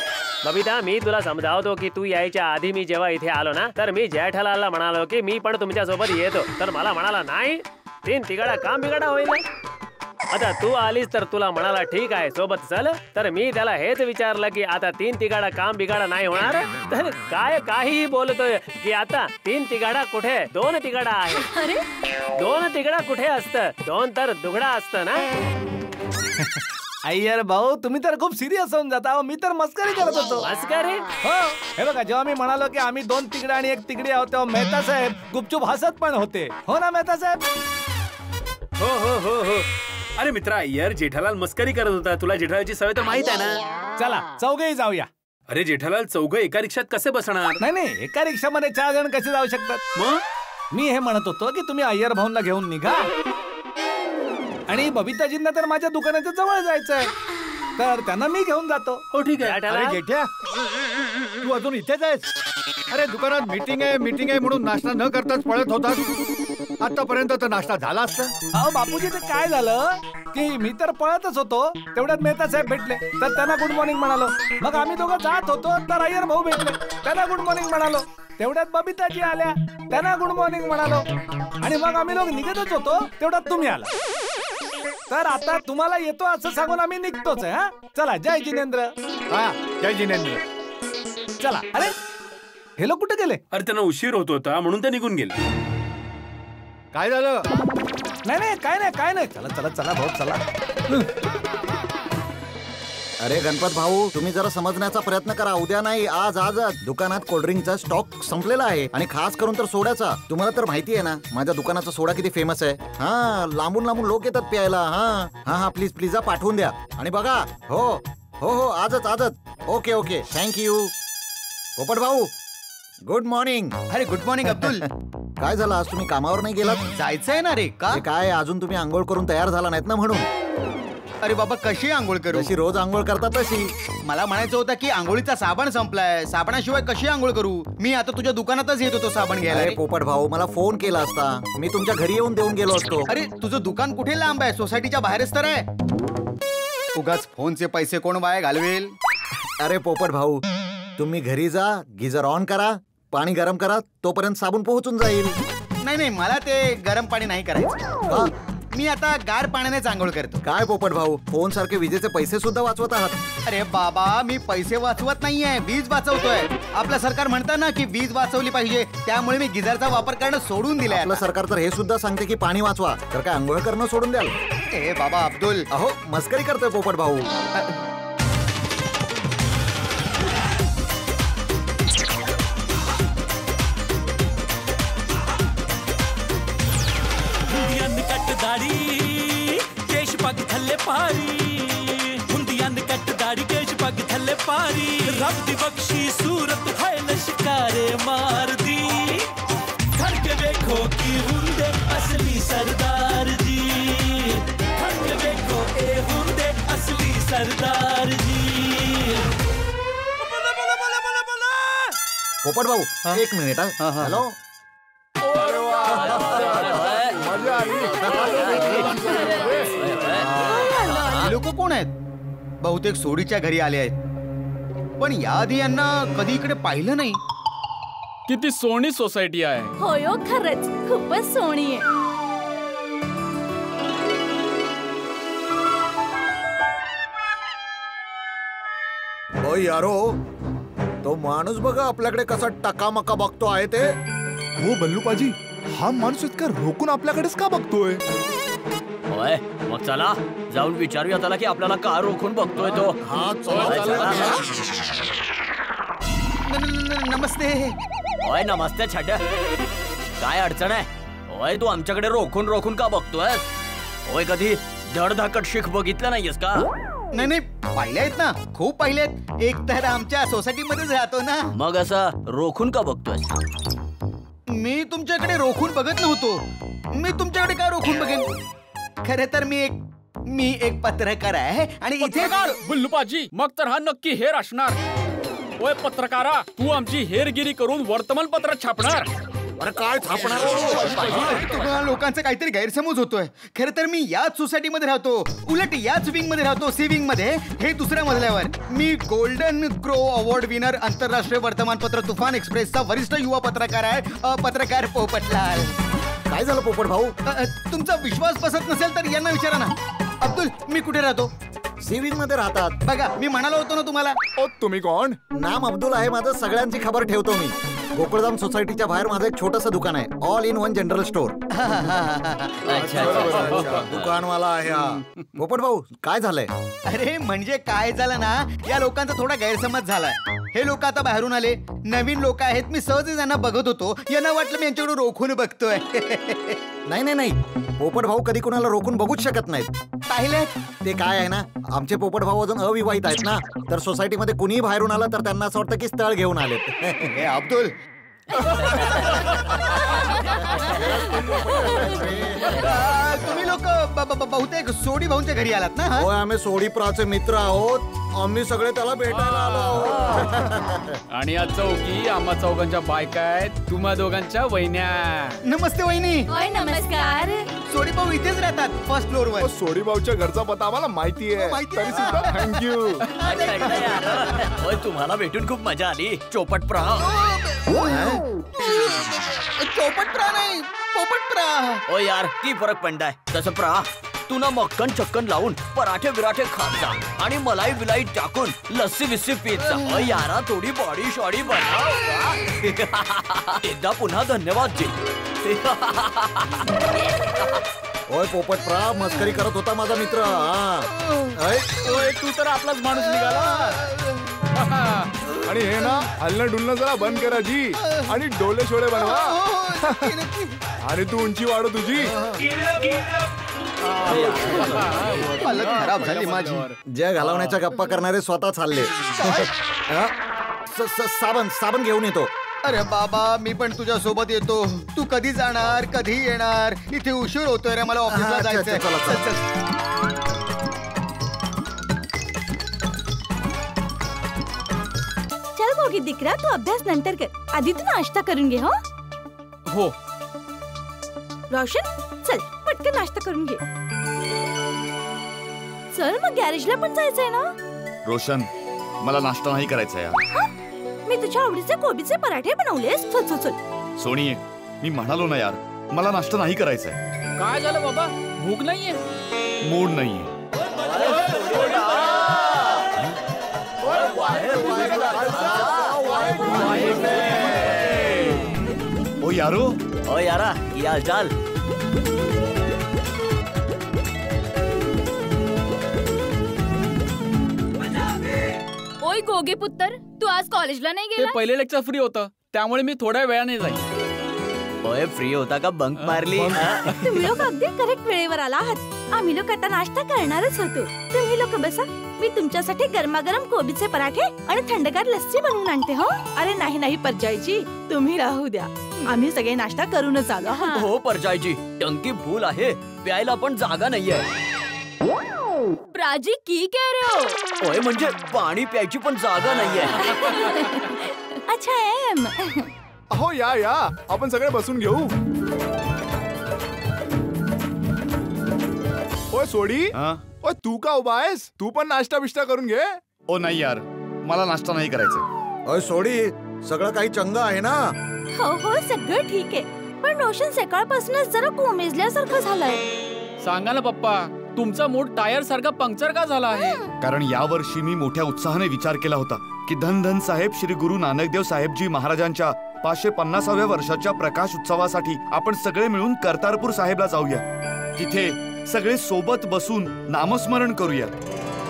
बबिता, मी तुला समजावतो की तू यायच्या आधी मी जेव्हा इथे आलो ना तर मी जेठालालला म्हणालो की मी पण तुमच्या सोबत येतो. तर मला म्हणाला नाही, 3 तिगाडा काम बिगाडा होईल. आता तू आलीस तर तुला म्हणाला ठीक आहे सोबत चल. तर मी त्याला हेच विचारलं की आता 3 तिगाडा काम बिगाडा नाही होणार. तर काय काहीही बोलतोय की आता 3 तिगाडा कुठे, 2 तिगाडा आहे. अरे 2 तिगाडा कुठे असतं? 2 तर दुगडा असतं ना. अय्यर भाऊ, तुम्ही तर खूप सिरियस होऊन जाता. मी तर मस्करी करत होतो. मस्करी? हो, हे बघा, जेव्हा मी म्हणालो की आम्ही 2 तिगडा आणि 1 तिगडी आहोत तेव्हा मेहता साहेब गुपचूप हसत पण होते. हो ना मेहता साहेब? हो. अरे मित्रा, यार जेठालाल मस्करी करत होता. तुला जेठालालची सवय तर माहित आहे ना. चला चौघेही जाऊया. अरे जेठालाल, चौघं एका रिक्षात कसे बसणार? नाही, एका रिक्षामध्ये 4 जण कसे जाऊ शकतात? मग मी हे म्हणत होतो की तुम्ही अय्यर भाऊंना घेऊन निघा आणि बबिताजींना तर माझ्या दुकानाच्या जवळ जायचंय, तर त्यांना मी घेऊन जातो. हो ठीक आहे. अरे जेठ्या, तू अजून इथेच आहेस? अरे दुकानात मीटिंग आहे म्हणून नाश्ता न करताच पळत होतास. आतापर्यंत तर नाश्ता झाला असता. अहो बापूजी, ते काय झालं की मी तर पळतच होतो, तेवढ्यात मेहता साहेब भेटले, तर त्यांना गुड मॉर्निंग म्हणालो. मग आम्ही दोघं जात होतो तर अय्यर भाऊ भेटले, त्यांना गुड मॉर्निंग म्हणालो. तेवढ्यात बबिताजी आल्या, त्यांना गुड मॉर्निंग म्हणालो. आणि मग आम्ही लोक निघतच होतो, तेवढ्यात तुम्ही आला. तर आता तुम्हाला येतो असं सांगून आम्ही निघतोच आहे. हा, चला. जय जिनेंद्र. हा, जय जिनेंद्र. चला. अरे हे लोक कुठे गेले? अरे त्यांना उशीर होत होता म्हणून ते निघून गेले. काय झालं? नाही, काय नाही. चला भाऊ, चला. अरे गणपत भाऊ, तुम्ही जरा समजण्याचा प्रयत्न करा. उद्या नाही, आजच दुकानात कोल्ड्रिंकचा स्टॉक संपलेला आहे आणि खास करून तर सोड्याचा. तुम्हाला तर माहिती आहे ना माझ्या दुकानाचा सोडा किती फेमस आहे. हा, लांबून लोक येतात प्यायला. हा प्लीज पाठवून द्या. आणि बघा, हो आजच. Okay thank you. पोपट भाऊ, गुड मॉर्निंग. अरे गुड मॉर्निंग अब्दुल. काय झालं, आज तुम्ही कामावर नाही गेलात? जायचंय ना रे. का? काय अजून तुम्ही आंघोळ करून तयार झाला नाहीत ना म्हणून. अरे बाबा, कशी आंघोळ करू? जशी रोज आंघोळ करतात तशी. मला म्हणायचं होतं की आंघोळीचा साबण संपलाय, साबणाशिवाय कशी आंघोळ करू? मी आता तुझ्या दुकानातच येत होतो साबण घ्यायला. अरे पोपट भाऊ, मला फोन केला असता, मी तुमच्या घरी येऊन देऊन गेलो असतो. अरे तुझं दुकान कुठे लांब आहे? सोसायटीच्या बाहेरच तर आहे. उगाच फोनचे पैसे कोण वाया घालवेल? अरे पोपट भाऊ, तुम्ही घरी जा, गिझर ऑन करा, पाणी गरम करा, तोपर्यंत साबण पोहोचून जाईल. नाही, मला ते गरम पाणी नाही करायचं. मी आता गार पाण्याने आंघोळ करतो. काय पोपट भाऊ, फोन सारखे विजेचे पैसे सुद्धा वाचवत आहात. अरे बाबा, मी पैसे वाचवत नाहीये, वीज वाचवतोय. आपलं सरकार म्हणतं ना की वीज वाचवली पाहिजे, त्यामुळे मी गिझरचा वापर करणं सोडून दिलंय. आपलं सरकार तर हे सुद्धा सांगते की पाणी वाचवा, तर काय आंघोळ करणं सोडून द्याल? ए बाबा अब्दुल, अहो मस्करी करतोय पोपट भाऊ. केश पग थल्ले पारी हुंदियां कट दाड़ी केश पग थल्ले पारी रब दी बख्शी सूरत है लश्कारे मार दी खड़ के देखो की हुंदे असली सरदार जी खड़ के देखो ए हुंदे असली सरदार जी. पोपट भाऊ एक मिनिट. हॅलो. लोक कोण आहेत? बहुतेक सोडीच्या घरी आले आहेत, पण याआधी यांना कधी इकडे पाहिलं नाही. किती सोनी सोसायटी आहे. होय खरंच खूपच सोणी आहे. ओ यारो, तो माणूस बघा आपल्याकडे कसा टकामका बघतो आहे ते. हो बल्लूपाजी, हा माणूस इतका रोखून आपल्याकडेच का बघतोय? होय, मग चला जाऊन विचारूया त्याला की आपल्याला का रोखून बघतोय तो. हा नमस्ते. होय नमस्ते छाट. काय अडचण आहे? होय तू आमच्याकडे रोखून रोखून का बघतोय? होय कधी धडधाकट शीख बघितलं नाहीयेस का? नाही नाही, पाहिले आहेत ना, खूप पाहिले आहेत. एक तर आमच्या सोसायटीमध्येच राहतो ना. मग असं रोखून का बघतोय? मी तुमच्याकडे रोखून बघत नव्हतो. मी तुमच्याकडे का रोखून बघेन? खरे तर मी एक पत्रकार आहे आणि इथे बल्लूपाजी, मग तर हा नक्की हेर असणार. ओय पत्रकारा, तू आमची हेरगिरी करून वर्तमानपत्रात छापणार? अरे काय छापणार? तुम्हाला लोकांचा काहीतरी गैरसमज होतोय. खरं तर मी याच सोसायटीमध्ये राहतो, उलट याच विंग मध्ये राहतो, सी विंग मध्ये. हे दुसऱ्या मजल्यावर. मी गोल्डन क्रो अवॉर्ड विनर आंतरराष्ट्रीय वर्तमानपत्र तुफान एक्सप्रेसचा वरिष्ठ युवा पत्रकार आहे, पत्रकार पोपटलाल. काय झालं पोपट भाऊ? तुमचा विश्वास बसत नसेल तर यांना विचारा ना. अब्दुल, मी कुठे राहतो? सी विंग मध्ये राहतात. बघा, मी म्हणालो होतो ना तुम्हाला. तुम्ही कोण? नाम अब्दुल आहे माझं. सगळ्यांची खबर ठेवतो मी. गोकुळधाम सोसायटीच्या बाहेर माझं एक छोटस दुकान आहे, all in one general store. दुकानवाला आहे हा. पोपट भाऊ काय झालंय? अरे म्हणजे काय झालं ना, या लोकांचा थोडा गैरसमज झालाय. हे लोक आता बाहेरून आले, नवीन लोक आहेत. मी सहज यांना बघत होतो, यांना वाटलं मी यांच्याकडे रोखून बघतोय. नाही नाही नाही, पोपट भाऊ कधी कोणाला रोखून बघूच शकत नाहीत. पाहिले ते काय आहे ना, आमचे पोपट भाऊ अजून अविवाहित आहेत ना, तर सोसायटीमध्ये कुणीही बाहेरून आलं तर त्यांना असं वाटतं की स्थळ घेऊन आलेत. हे अब्दुल, तुम्ही लोक बहुतेक सोडी भाऊंच्या घरी आलात ना? होय, आम्ही सोडी प्राचे मित्र आहोत. आम्ही सगळे त्याला भेटायला आलो आहोत. आणि या चौकी आम्हा चौघांच्या बायका आहेत, तुम्हा दोघांच्या वहिन्या. नमस्ते वहिनी. होय नमस्कार. सोडी भाऊ इथेच राहतात, फर्स्ट फ्लोअर वर. सोडी भाऊच्या घरचा पत्ता आम्हाला माहिती आहे, तरी सुद्धा थँक्यू. होय, तुम्हाला भेटून खूप मजा आली. चोपटप्रा. चोपटप्रा नाही, पोपटप्रा. ओ यार, ती फरक पडताय. तसं प्रा, तू ना मक्कन चक्कन लावून पराठे विराठे खात जा आणि मलाई विलाई टाकून लस्सी विस्सी पीत जा. यारा थोडी बॉडी शॉडी बनव. एकदा पुन्हा धन्यवाद जी. होय पोपटप्रा, मस्करी करत होता माझा मित्र. तू तर आपलाच माणूस निघाला. आणि हे ना हलणं डुलणं जरा बंद करा जी, आणि डोले शोले बनवा. आणि तू उंची वाढव तुझी. खराब झाली माझी. जय घालवण्याच्या गप्पा करणारे स्वतः चालले. साबण साबण घेऊन येतो. अरे बाबा, मी पण तुझ्या सोबत येतो. तू कधी जाणार, कधी येणार? इथे उशीर होतोय रे, मला ऑफिसला जायचंय. चल गोगी दिकरा, तू अभ्यास नंतर कर, आधी तू नाश्ता करून घे. हो रोशन, चल पटकन नाश्ता करून घे. चल मग गॅरेजला पण जायचंय ना. रोशन, मला नाश्ता नाही करायचा यार. मी तुझ्या आवडीचे कोबीचे पराठे बनवलेस. चल चल चल. सोनी, मी म्हणालो ना यार, मला नाश्ता नाही करायचा. काय झालं बाबा? भूक नाहीये. मूड नाहीये. ओ यारो. ओ यारा, क्या हालचाल? ओय गोगे पुत्तर, तू आज कॉलेजला नाही ते गेला? पहिले लेक्चर फ्री होतं त्यामुळे मी थोड्या वेळाने जाईल. ओय फ्री होता का बंक मारली? तुम्ही लोक अगदी करेक्ट वेळेवर आला आहात. आम्ही लोक आता नाश्ता करणारच होतो. तुम्ही लोक बसा, मी तुमच्यासाठी गरमागरम कोबीचे पराठे आणि थंडगार लस्सी बनवून आणते. हो. अरे नाही नाही परजाईजी, तुम्ही राहू द्या. आम्ही सगळे नाश्ता करूनच आलो. हो परजाईजी, टंकी फुल आहे, प्यायला पण जागा नाहीये. प्राजी की कह रहे हो? ओय म्हणजे पाणी प्यायची पण जागा नाहीये. अच्छा एम. अहो या आपण सगळे बसून घेऊ. ओय सोडी, ओय तू का उभा आहेस? तू पण नाश्ता बिष्टा करून घे. ओ नाही यार, मला नाश्ता नाही करायचा. अय सोडी, सगळं काही चंग आहे ना? हो हो सगळं ठीक आहे, पण रोशन सकाळपासूनच जरा कोमेजल्यासारखं झालंय. सांगा ना पप्पा, तुमचा मूड टायर सारखा पंक्चर का झाला आहे? कारण यावर्षी मी मोठ्या उत्साहाने विचार केला होता की धन धन साहेब श्री गुरु नानकदेव साहेबजी महाराजांच्या 550व्या वर्षाच्या प्रकाश उत्सवासाठी आपण सगळे मिळून करतारपूर साहेबला जाऊया. तिथे सगळे सोबत बसून नामस्मरण करूया,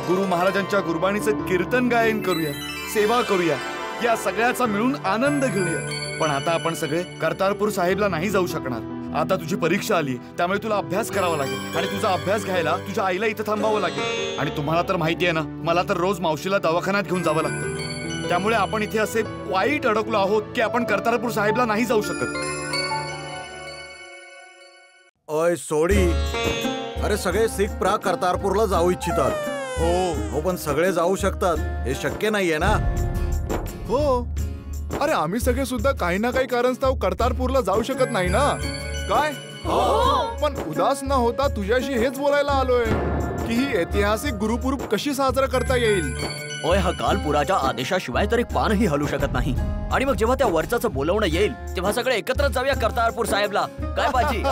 गुरु महाराजांच्या गुरबाणीचं कीर्तन गायन करूया, सेवा करूया, या सगळ्याचा मिळून आनंद घेऊया. पण आता आपण सगळे करतारपूर साहेबला नाही जाऊ शकणार. आता तुझी परीक्षा आली, त्यामुळे तुला अभ्यास करावा लागेल आणि तुझा अभ्यास घ्यायला तुझ्या आईला इथं थांबावं लागेल. आणि तुम्हाला तर माहिती आहे ना, मला तर रोज मावशीला दवाखान्यात घेऊन जावं लागतं. त्यामुळे आपण इथे असे वाईट अडकलो आहोत की आपण करतारपूर साहेबला नाही जाऊ शकत. ओय सोडी, अरे सगळे सिख प्रा करतारपूरला जाऊ इच्छितात. हो पण सगळे जाऊ शकतात हे शक्य नाहीये ना. हो, अरे आम्ही सगळे सुद्धा काही ना काही कारणास्तव करतारपूरला जाऊ शकत नाही ना. काय? पण उदास न होता तुझ्याशी हेच बोलायला आलोय की ही ऐतिहासिक गुरुपूर्व कशी साजरा करता येईल. ओय हा कालपुराच्या आदेशाशिवाय तर एक पानही हलू शकत नाही. आणि मग जेव्हा त्या वरचाचं बोलवणं येईल तेव्हा सगळे एकत्र जाऊया करतारपूर साहेबला. काय पाजी?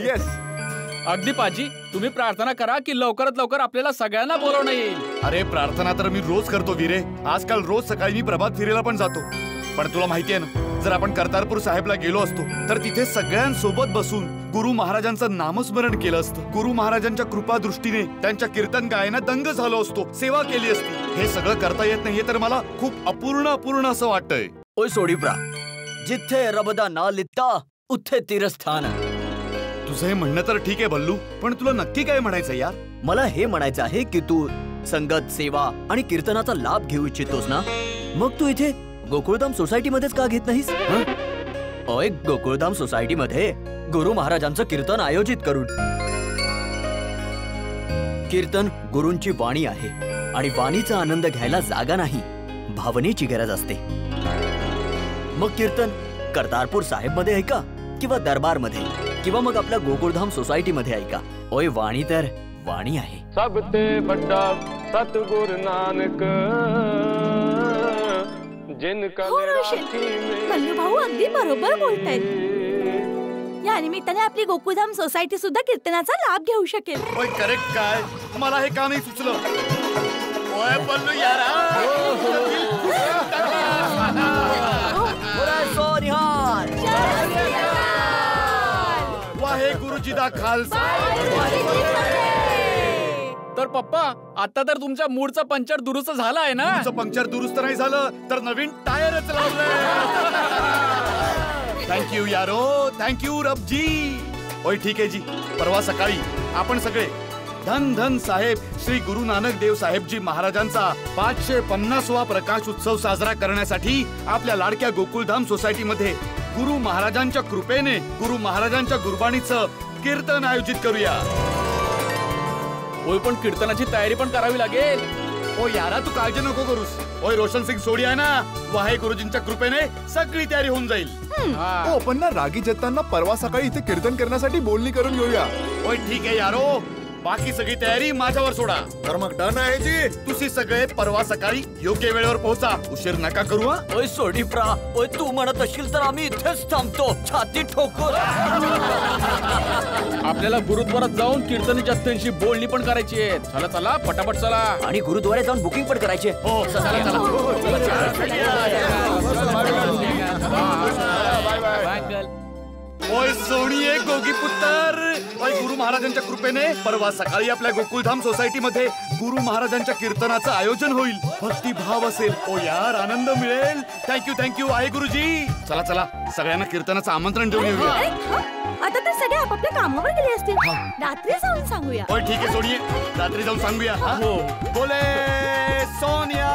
येस अगदी पाजी, तुम्ही प्रार्थना करा की लवकरात लवकर आपल्याला सगळ्यांना बोलवणं येईल. अरे प्रार्थना तर मी रोज करतो वीरे. आजकाल रोज सकाळी मी प्रभात फेरीला पण जातो. पण तुला माहिती आहे ना, जर आपण करतारपूर साहेबला गेलो असतो तर तिथे सगळ्यांसोबत बसून गुरु महाराजांचं नामस्मरण केलं असतं. गुरु महाराजांच्या कृपा दृष्टीने त्यांच्या कीर्तन गायनात दंग झालो असतो, सेवा केली असती. हे सगळं करता येत नाहीये तर मला खूप अपूर्ण असं वाटतंय. ओय सोडीप्रा, जिथे रबदा ना लिहिता उथे तीर्थस्थान. तुझं हे म्हणणं तर ठीक आहे बल्लू, पण तुला नक्की काय म्हणायचं यार? मला हे म्हणायचं आहे की तू संगत, सेवा आणि कीर्तनाचा लाभ घेऊ इच्छितोस ना, मग तू इथे गोकुळधाम सोसायटी मध्येच का घेत नाहीस? ओय गोकुळधाम सोसायटी मध्ये गुरु महाराजांचं कीर्तन आयोजित करून. कीर्तन गुरूंची वाणी आहे आणि वाणीचा आनंद घ्यायला जागा नाही, भावनेची गरज असते. मग कीर्तन करतारपूर साहेब मध्ये ऐका किंवा दरबार मध्ये किंवा मग आपल्या गोकुळधाम सोसायटी मध्ये ऐका. ओय वाणी तर वाणी आहे. सबते बड्डा सतगुरु नानक जिनका बल्लू भाऊ अगदी बरोबर बोलतायत. या निमित्ताने आपली गोकुळधाम सोसायटी सुद्धा कीर्तनाचा लाभ घेऊ शकेल. ओय करेक्ट काय? मला हे का नाही सुचलं? ओय बल्लू यारा. वाहेगुरु जी दा खालसा. तर पप्पा, आता तर तुमच्या मूडचा पंक्चर दुरुस्त झाला आहे ना? तुमचं पंक्चर दुरुस्त नाही झालं तर नवीन टायरच लावलंय. थँक्यू यारो, थँक्यू रबजी. ओय ठीक आहे जी, परवा सकाळी आपण सगळे धन धन साहेब श्री गुरु नानक देव साहेबजी महाराजांचा 550वा प्रकाश उत्सव साजरा करण्यासाठी आपल्या लाडक्या गोकुळधाम सोसायटी मध्ये गुरु महाराजांच्या कृपेने गुरु महाराजांच्या गुरबाणीचं कीर्तन आयोजित करूया. ओय पण कीर्तनाची तयारी पण करावी लागेल. ओ यारा तू काळजी नको करूस. ओय रोशन सिंग सोडी आहे ना, वाहे गुरुजींच्या कृपेने सगळी तयारी होऊन जाईल. ओ पण ना रागी जत्तांना परवा सकाळी इथे कीर्तन करण्यासाठी बोलणी करून घेऊया. ओय ठीक आहे यारो, बाकी सगळी तयारी माझ्यावर सोडा. तर मग डन आहे जी. तुम्ही सगळे परवा सकाळी योग्य वेळेवर पोहोचा. उशीर नका करू. ओय सोडीप्रा, ओय तू म्हणत असशील तर आम्ही इथेच थांबतो, छाती ठोकून. आपल्याला गुरुद्वारात जाऊन कीर्तनी जत्थ्यांशी बोलणी पण करायची आहे. चला चला पटापट चला. आणि गुरुद्वारे जाऊन बुकिंग पण करायची. हो ओय सोनिये गोगी पुत्र. ओय गुरु महाराजांच्या कृपेने परवा सकाळी आपल्या गोकुळधाम सोसायटीमध्ये गुरु महाराजांच्या कीर्तनाचं आयोजन होईल. भक्तिभाव असेल. ओ यार आनंद मिळेल. थँक्यू आहे गुरुजी. चला चला सगळ्यांना कीर्तनाचं आमंत्रण देऊन येऊया. आता तर सगळे आपापल्या कामावर गेले असतील. रात्री जाऊन सांगूया. होय ठीक आहे सोनिये, रात्री जाऊन सांगूया. हो बोले सोनिया.